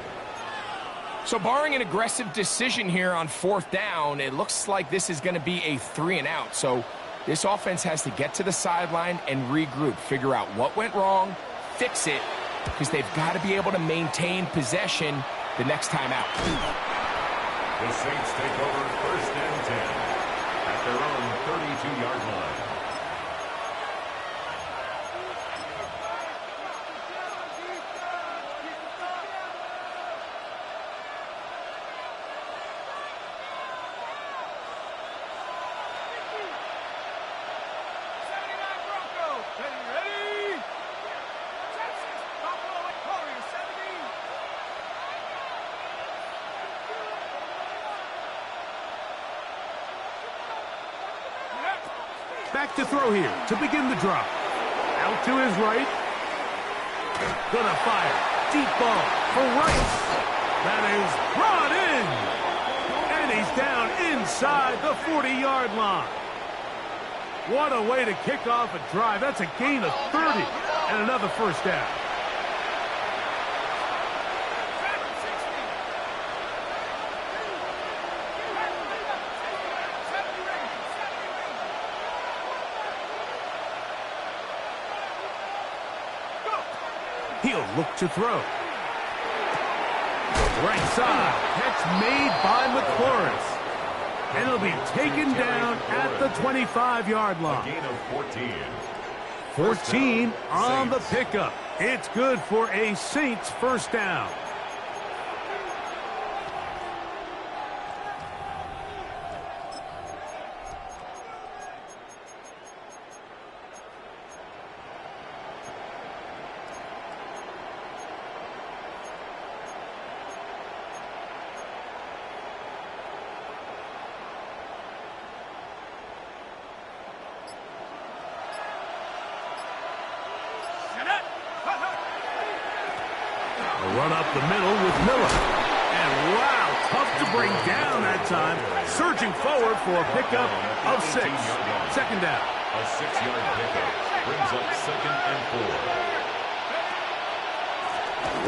So barring an aggressive decision here on 4th down, it looks like this is going to be a 3-and-out. So this offense has to get to the sideline and regroup, figure out what went wrong, fix it, because they've got to be able to maintain possession the next time out. The Saints take over 1st and 10 at their own 32-yard line. Back to throw here to begin the drop. Out to his right. Gonna fire. Deep ball for Rice. That is brought in. And he's down inside the 40-yard line. What a way to kick off a drive. That's a gain of 30 and another 1st down. He'll look to throw. Right side. Catch made by McLaurin. And he'll be taken down at the 25-yard line. A gain of 14. 14 on the pickup. It's good for a Saints 1st down. Run up the middle with Miller. And wow, tough to bring down that time. Surging forward for a pickup of 6. 2nd down. A 6-yard pickup brings up 2nd and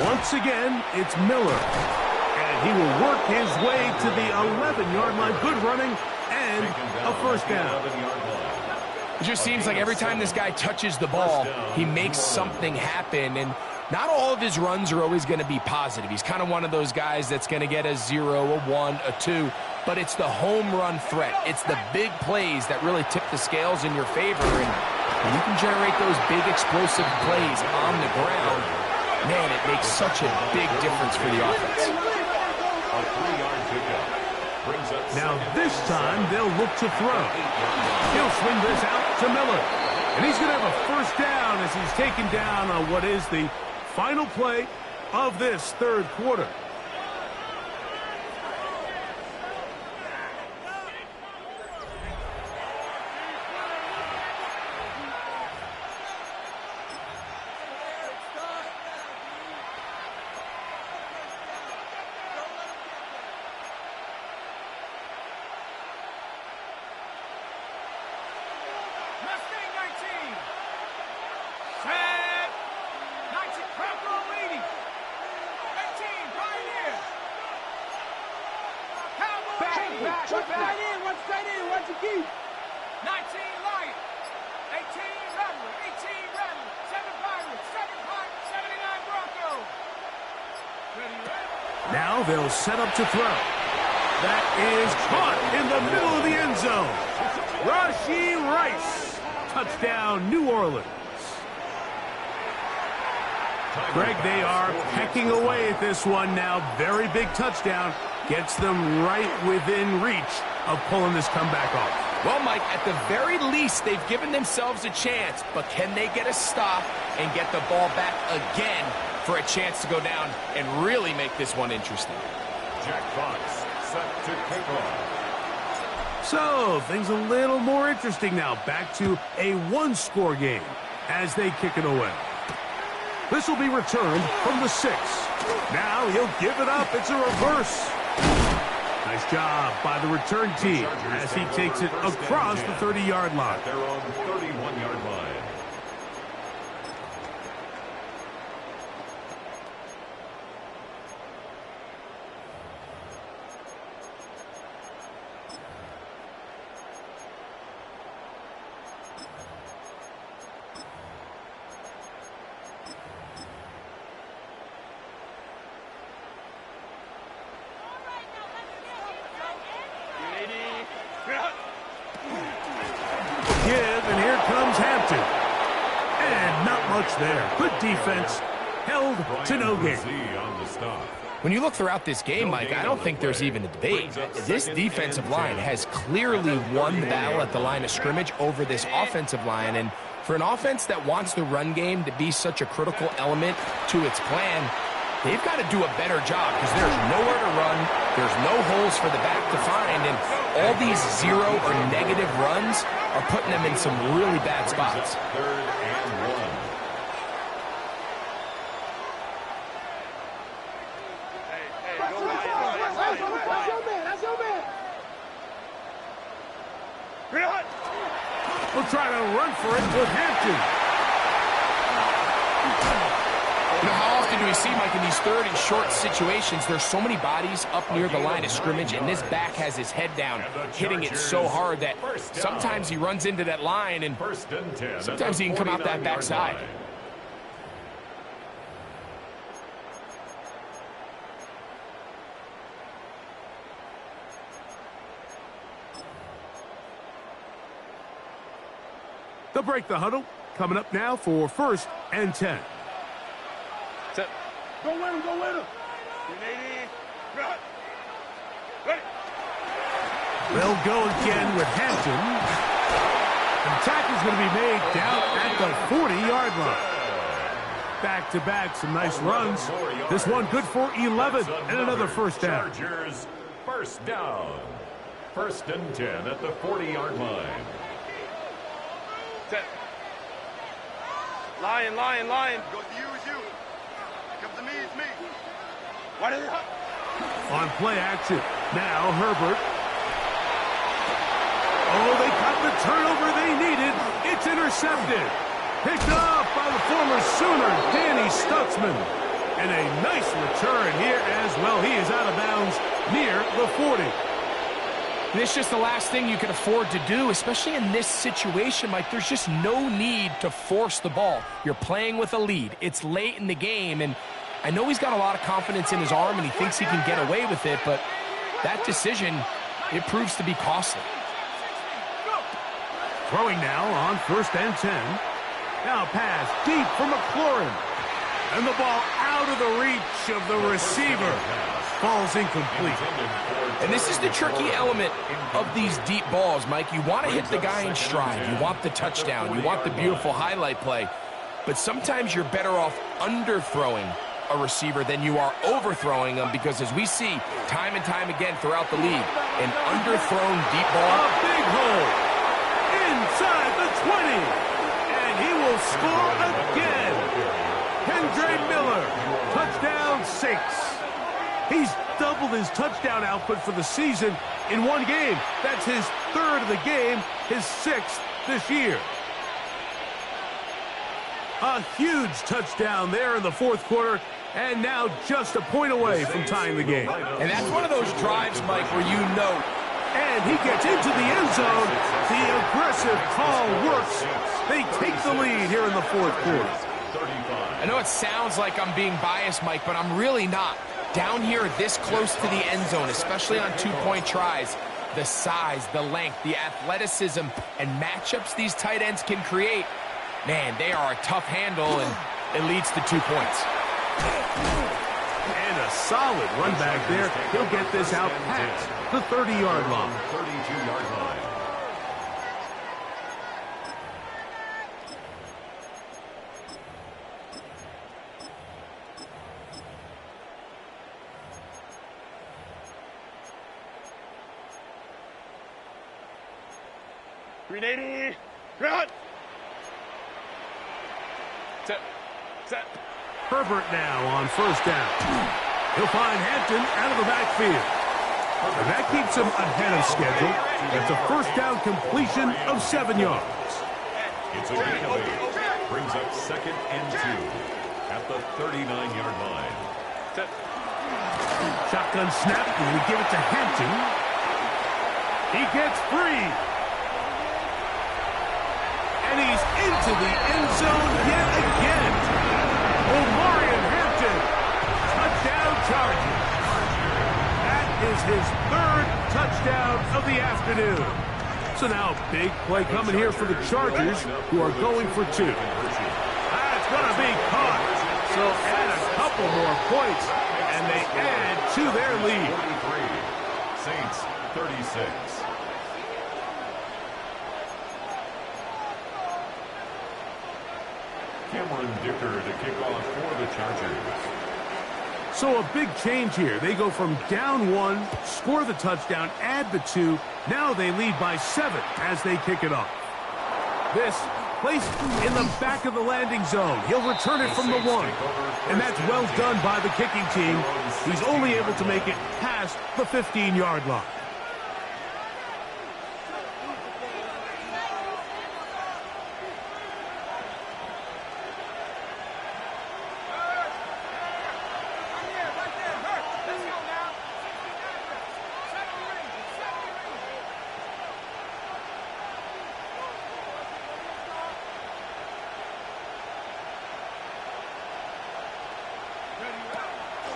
4. Once again, it's Miller. And he will work his way to the 11-yard line. Good running and a 1st down. It just seems like every time this guy touches the ball, he makes something happen. And not all of his runs are always going to be positive. He's kind of one of those guys that's going to get a 0, a 1, a 2. But it's the home run threat. It's the big plays that really tip the scales in your favor. And when you can generate those big explosive plays on the ground, man, it makes such a big difference for the offense. A 3-yard pickup brings up. Now this time they'll look to throw. He'll swing this out to Miller. And he's going to have a 1st down as he's taken down on what is the final play of this 3rd quarter. One straight in, watch your key. 19 Lion, 18 Rebel, 18 Rebel, 7 Pirates, 7 Pirates, 79 Bronco. Ready? Now they'll set up to throw. That is caught in the middle of the end zone. Rashee Rice. Touchdown, New Orleans. Greg, they are pecking away at this one now. Very big touchdown. Gets them right within reach of pulling this comeback off. Well, Mike, at the very least, they've given themselves a chance, but can they get a stop and get the ball back again for a chance to go down and really make this one interesting? Jack Fox set to kick off. So, things a little more interesting now. Back to a one-score game as they kick it away. This will be returned from the 6. Now he'll give it up. It's a reverse. Nice job by the return team as he takes it across the 30-yard line. At their own 31-yard line. And here comes Hampton. And not much there. Good defense. Held to no gain. When you look throughout this game, Mike, I don't think there's even a debate. This defensive line has clearly won the battle at the line of scrimmage over this offensive line. And for an offense that wants the run game to be such a critical element to its plan, they've got to do a better job because there's nowhere to run. There's no holes for the back to find. And all these zero or negative runs are putting them in some really bad spots. 3rd and 1. We'll try to run for it with Hampton. You know, how often do we see, Mike, in these 3rd and short situations, there's so many bodies up near the line of scrimmage, and this back has his head down, hitting it so hard that sometimes he runs into that line, and sometimes he can come out that backside. They'll break the huddle. Coming up now for 1st and 10. Set. Go win him, go win him. Ready. They'll go again with Hampton. The tackle's going to be made down at the 40-yard line. Back-to-back, some nice runs. This one good for 11 and another 1st down. Chargers, 1st down. 1st and 10 at the 40-yard line. Set. Lion. Go to you is you. Come to me is me. What is it? On play action. Now Herbert. Oh, they got the turnover they needed. It's intercepted. Picked up by the former Sooner, Danny Stutzman. And a nice return here as well. He is out of bounds near the 40. And it's just the last thing you can afford to do, especially in this situation, Mike. There's just no need to force the ball. You're playing with a lead. It's late in the game, and I know he's got a lot of confidence in his arm, and he thinks he can get away with it, but that decision, it proves to be costly. Throwing now on 1st and 10. Now pass deep for McLaurin. And the ball out of the reach of the receiver. Falls incomplete. And this is the tricky element of these deep balls, Mike. You want to hit the guy in stride. You want the touchdown. You want the beautiful highlight play. But sometimes you're better off underthrowing a receiver than you are overthrowing them, because as we see time and time again throughout the league, an underthrown deep ball. A big hole inside the 20. And he will score again. Kendre Miller, touchdown 6. He's doubled his touchdown output for the season in one game. That's his 3rd of the game, his 6th this year. A huge touchdown there in the 4th quarter, and now just a point away from tying the game. And that's one of those drives, Mike, where you know And he gets into the end zone. The aggressive call works. They take the lead here in the fourth quarter. I know it sounds like I'm being biased, Mike, but I'm really not. Down here this close to the end zone, especially on two-point tries, the size, the length, the athleticism, and matchups these tight ends can create, man, they are a tough handle, and it leads to 2 points. And a solid run back there. He'll get this out past the 30-yard line. 32-yard line. Grenade! Ground! Set. Herbert now on first down. He'll find Hampton out of the backfield. And that keeps him ahead of schedule. That's a first down completion of 7 yards. It's a gain of 8. Brings up 2nd and 2 at the 39-yard line. Shotgun snap, and we give it to Hampton. He gets free. And he's into the end zone yet again. Omarion Hampton, touchdown Chargers. That is his 3rd touchdown of the afternoon. So now a big play coming here for the Chargers, who are going for 2. That's going to be caught. So add a couple more points, and they add to their lead. 43. Saints 36. Cameron Dicker to kick off for the Chargers. So a big change here. They go from down 1, score the touchdown, add the 2. Now they lead by 7 as they kick it off. This placed in the back of the landing zone. He'll return it from the 1. And that's well done by the kicking team. He's only able to make it past the 15-yard line.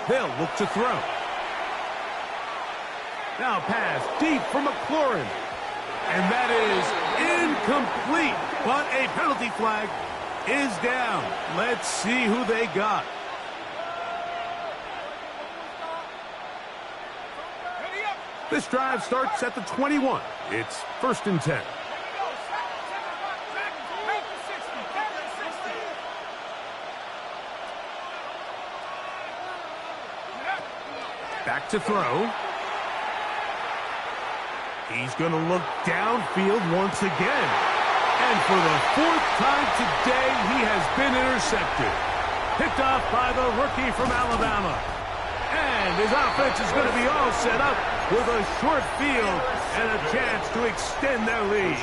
They'll look to throw. Now pass deep for McLaurin. And that is incomplete. But a penalty flag is down. Let's see who they got. This drive starts at the 21. It's 1st and 10. Back to throw. He's going to look downfield once again. And for the 4th time today, he has been intercepted. Picked off by the rookie from Alabama. And his offense is going to be all set up with a short field and a chance to extend their lead.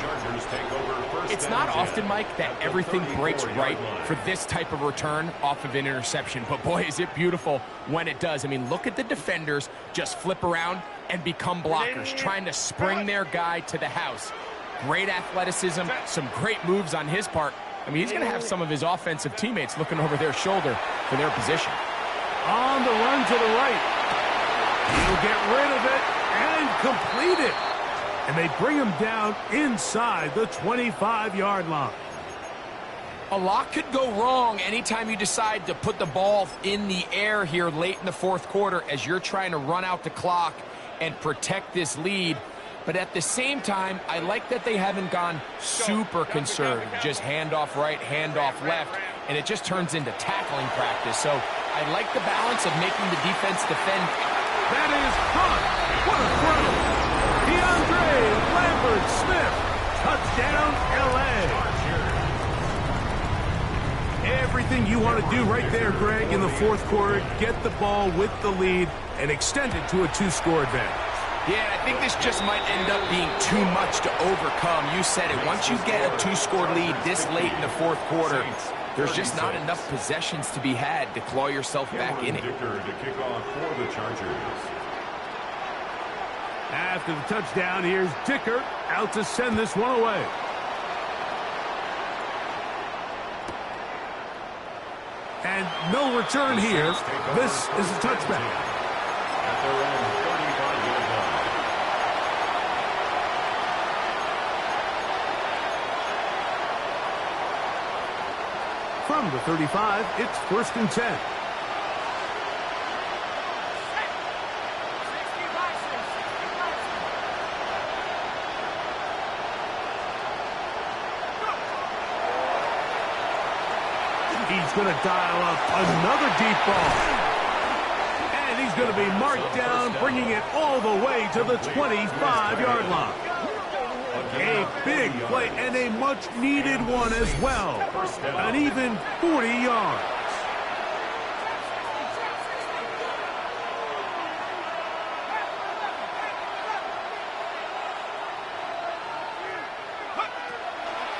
It's not often, Mike, that everything breaks right for this type of return off of an interception. But boy, is it beautiful when it does. I mean, look at the defenders just flip around and become blockers, trying to spring their guy to the house. Great athleticism, some great moves on his part. I mean, he's going to have some of his offensive teammates looking over their shoulder for their position. On the run to the right. He'll get rid of it and complete it. And they bring him down inside the 25-yard line. A lot could go wrong anytime you decide to put the ball in the air here late in the 4th quarter as you're trying to run out the clock and protect this lead. But at the same time, I like that they haven't gone super conservative. Just handoff right, handoff left, and it just turns into tackling practice. So I like the balance of making the defense defend. That is caught. What a throw. DeAndre Lambert-Smith. Touchdown, L.A. Everything you want to do right there, Greg, in the 4th quarter. Get the ball with the lead and extend it to a 2-score advantage. Yeah, I think this just might end up being too much to overcome. You said it. Once you get a 2-score lead this late in the 4th quarter, there's just not enough possessions to be had to claw yourself back in it. Dicker to kick off for the Chargers. After the touchdown, here's Dicker out to send this one away. And no return here. This is a touchback. At their own 35-yard line. From the 35, it's 1st and 10. He's going to dial up another deep ball. And he's going to be marked down, bringing it all the way to the 25-yard line. A big play and a much-needed one as well. An even 40 yards.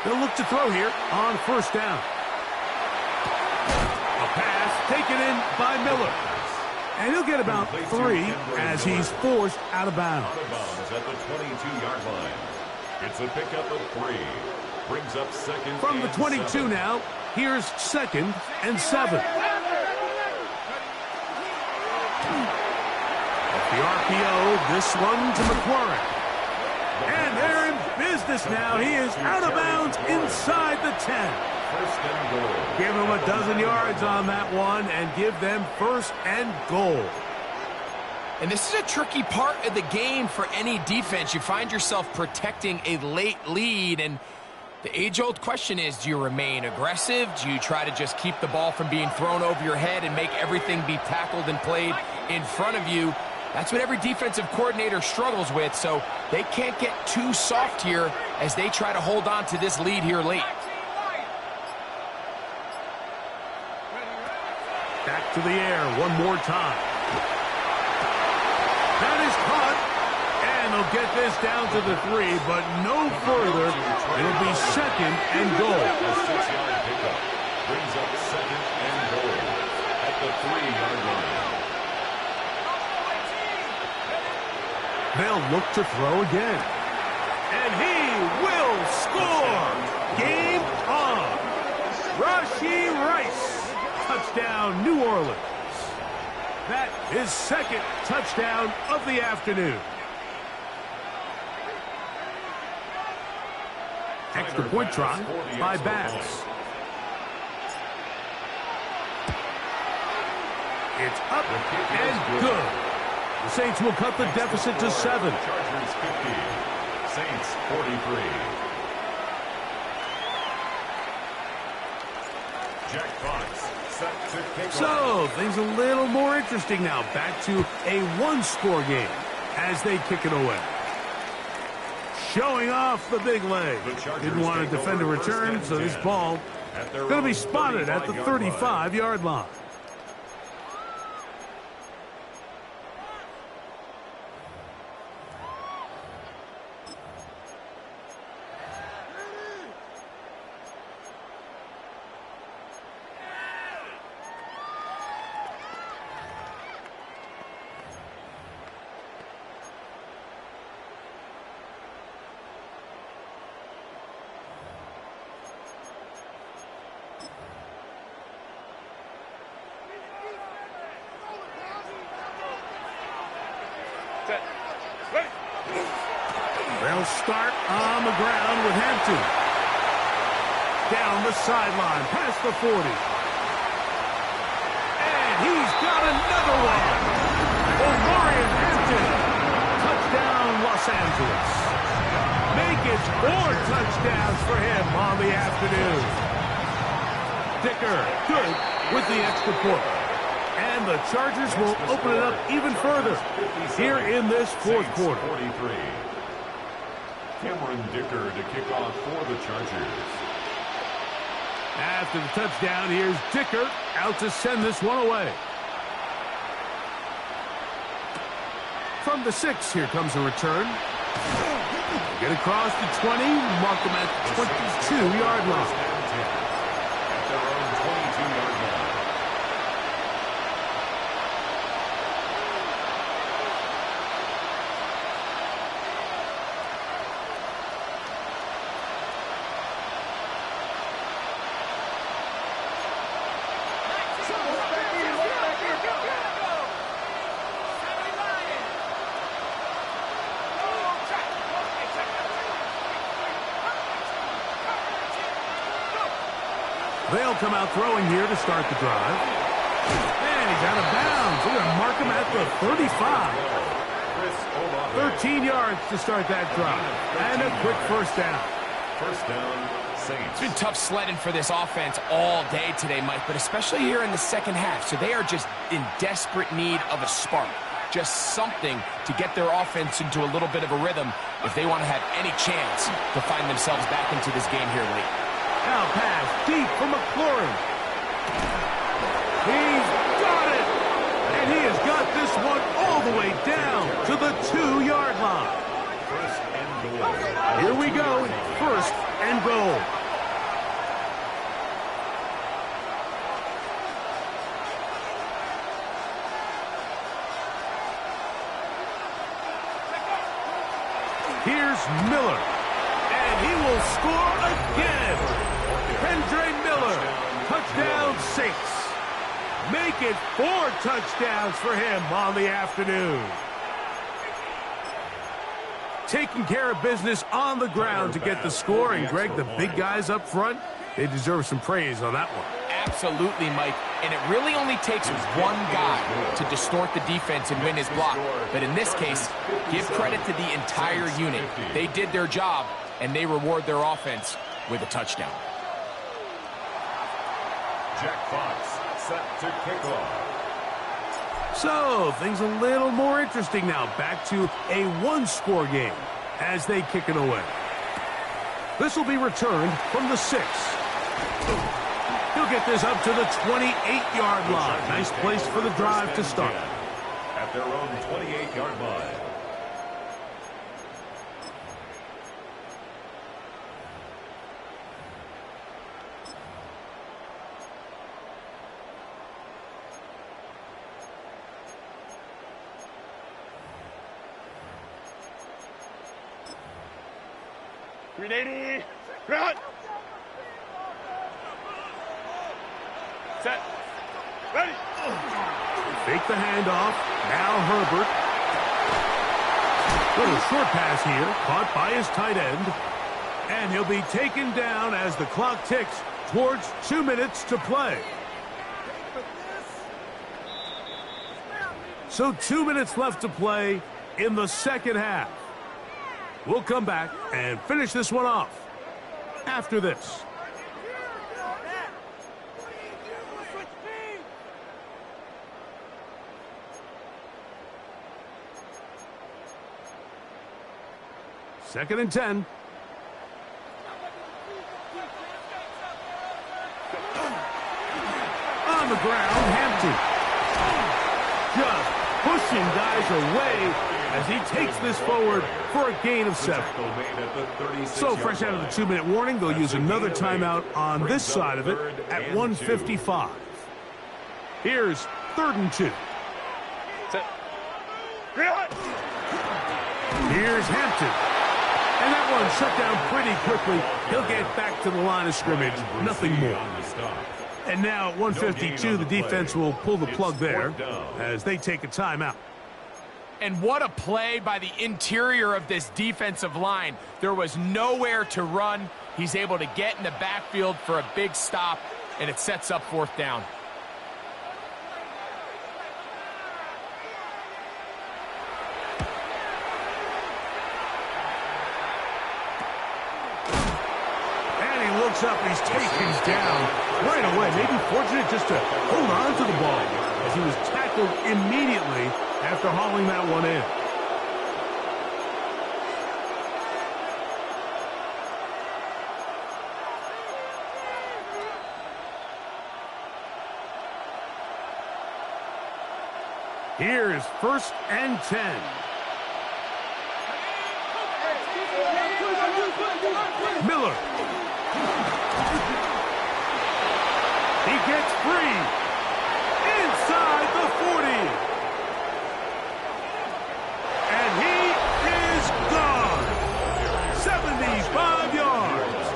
They'll look to throw here on 1st down. Pass taken in by Miller. And he'll get about 3 as he's forced out of bounds. Out of bounds at the 22-yard line. It's a pickup of 3. Brings up 2nd From the 22 7. now, here's 2nd and 7. Off the RPO, this one to McLaurin. And they're in business now. He is out of bounds inside the 10. 1st and goal. Give them a dozen yards on that one and give them 1st and goal. And this is a tricky part of the game for any defense. You find yourself protecting a late lead, and the age-old question is, do you remain aggressive? Do you try to just keep the ball from being thrown over your head and make everything be tackled and played in front of you? That's what every defensive coordinator struggles with, so they can't get too soft here as they try to hold on to this lead here late. Back to the air one more time. That is caught. And they'll get this down to the 3, but no further. It'll be 2nd and goal. A 6-yard pickup. Brings up 2nd and goal at the 3-yard line. They'll look to throw again. And he will score. Game on. Rashee Rice. Touchdown, New Orleans. That is 2nd touchdown of the afternoon. Extra point try by Bass. It's up and good. The Saints will cut the deficit to 7. Chargers 50. Saints 43. Jack Fox set to kick So, off. things a little more interesting now. Back to a one-score game as they kick it away. Showing off the big leg. Didn't want to defend a return, so this ball going to be spotted at the 35-yard line. They'll start on the ground with Hampton. Down the sideline, past the 40. And he's got another one. Omarion Hampton. Touchdown, Los Angeles. Make it 4 touchdowns for him on the afternoon. Dicker, good with the extra point. And the Chargers will open it up even further here in this 4th quarter. 43. Cameron Dicker to kick off for the Chargers. After the touchdown, here's Dicker out to send this one away. From the 6, here comes a return. Get across the 20, mark them at the 22-yard line. At their own 22-yard line. They'll come out throwing here to start the drive. And he's out of bounds. They're going to mark him at the 35. 13 yards to start that drive. And a quick first down. First down, Saints. It's been tough sledding for this offense all day today, Mike, but especially here in the second half. So they are just in desperate need of a spark. Just something to get their offense into a little bit of a rhythm if they want to have any chance to find themselves back into this game here late. Now pass deep for McLaurin. He's got it! And he has got this one all the way down to the 2-yard line. First and goal. Here we go. First and goal. Here's Miller. And he will score again. Kendre Miller. Touchdown, Saints. Make it 4 touchdowns for him on the afternoon. Taking care of business on the ground to get the score. And, Greg, the big guys up front, they deserve some praise on that one. Absolutely, Mike. And it really only takes one guy to distort the defense and win his block. But in this case, give credit to the entire unit. They did their job, and they reward their offense with a touchdown. Jack Fox set to kick off. So, things a little more interesting now. Back to a one-score game as they kick it away. This will be returned from the 6. He'll get this up to the 28-yard line. Nice place for the drive to start. At their own 28-yard line. Ready, run! Set. Ready! Fake the handoff. Now Herbert. Little short pass here. Caught by his tight end. And he'll be taken down as the clock ticks towards 2 minutes to play. So 2 minutes left to play in the second half. We'll come back and finish this one off after this. Second and 10. On the ground, Hampton. Just pushing guys away as he takes this forward for a gain of 7. So fresh out of the 2-minute warning, they'll use another timeout on this side of it at 1:55. Here's 3rd and 2. Here's Hampton. And that one shut down pretty quickly. He'll get back to the line of scrimmage. Nothing more. And now at 1:52, the defense will pull the plug there as they take a timeout. And what a play by the interior of this defensive line. There was nowhere to run. He's able to get in the backfield for a big stop, and it sets up 4th down. And he looks up, he's taken down right away. Maybe fortunate just to hold on to the ball as he was tackled immediately after hauling that one in. Here's 1st and 10. Miller. He gets free. Inside the 40. And he is gone. 75 yards.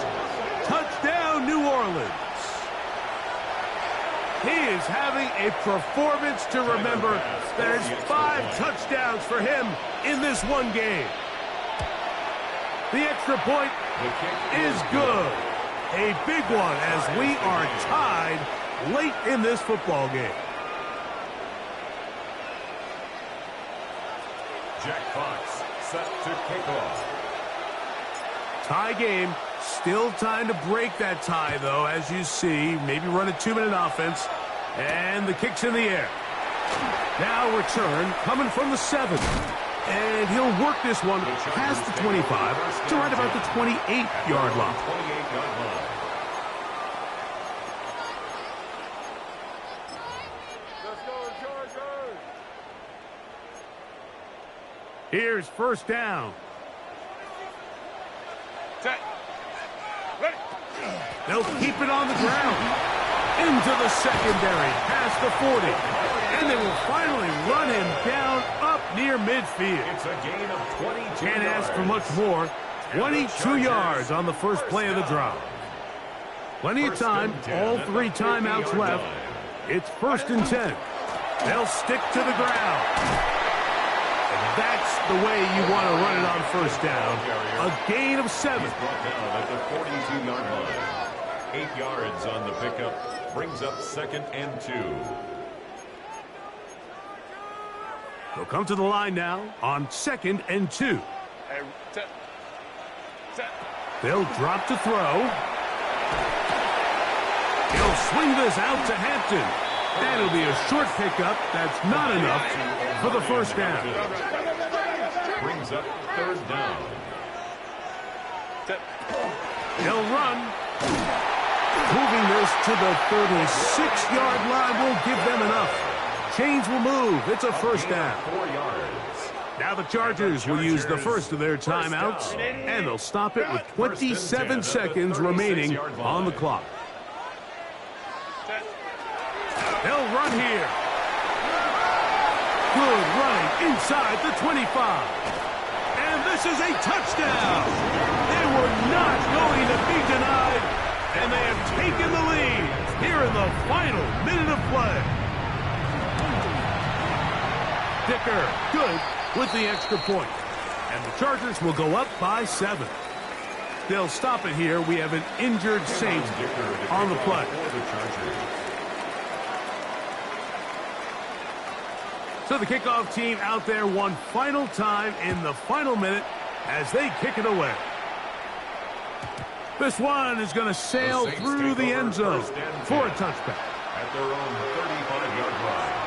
Touchdown, New Orleans. He is having a performance to remember. There's 5 touchdowns for him in this one game. The extra point is good. A big one as we are tied late in this football game. Jack Fox set to kick off. Tie game. Still time to break that tie, though, as you see. Maybe run a 2-minute offense. And the kick's in the air. Now return coming from the 7. And he'll work this one past the 25 to right about the 28-yard line. 28-yard line. Let's go, Chargers! Here's first down. They'll keep it on the ground. Into the secondary, past the 40. And they will finally run him down up near midfield. It's a gain of 22 Can't ask for much more. 22 yards on the first play of the drive. Plenty of time, all 3 timeouts left. It's 1st and 10. They'll stick to the ground. And that's the way you want to run it on first down. A gain of 7. He's brought down at the 42-yard line. 8 yards on the pickup. Brings up 2nd and 2. They'll come to the line now on 2nd and 2. They'll drop to throw. He'll swing this out to Hampton. That'll be a short pickup. That's not enough for the first down. Brings up 3rd down. He'll run. Moving this to the 36-yard line will give them enough. Chains will move. It's a first down. 4 yards. Now the Chargers will use the first of their timeouts, and they'll stop it with 27 seconds remaining on the clock. They'll run here. Good running inside the 25. And this is a touchdown. They were not going to be denied, and they have taken the lead here in the final minute of play. Dicker, good with the extra point. And the Chargers will go up by 7. They'll stop it here. We have an injured Saint on the play. So the kickoff team out there one final time in the final minute as they kick it away. This one is going to sail through the end zone for a touchback. At their own 35-yard line.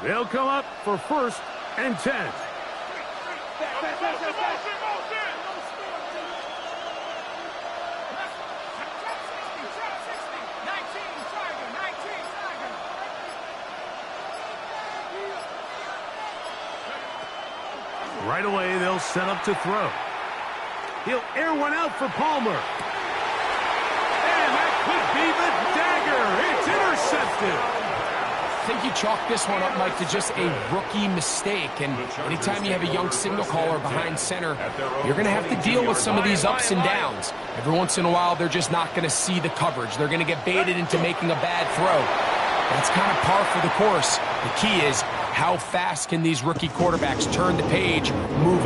They'll come up for 1st and 10. Right away, they'll set up to throw. He'll air one out for Palmer. And that could be the dagger. It's intercepted. I think you chalk this one up, Mike, to just a rookie mistake. And anytime you have a young signal caller behind center, you're going to have to deal with some of these ups and downs. Every once in a while, they're just not going to see the coverage. They're going to get baited into making a bad throw. That's kind of par for the course. The key is, how fast can these rookie quarterbacks turn the page, move on?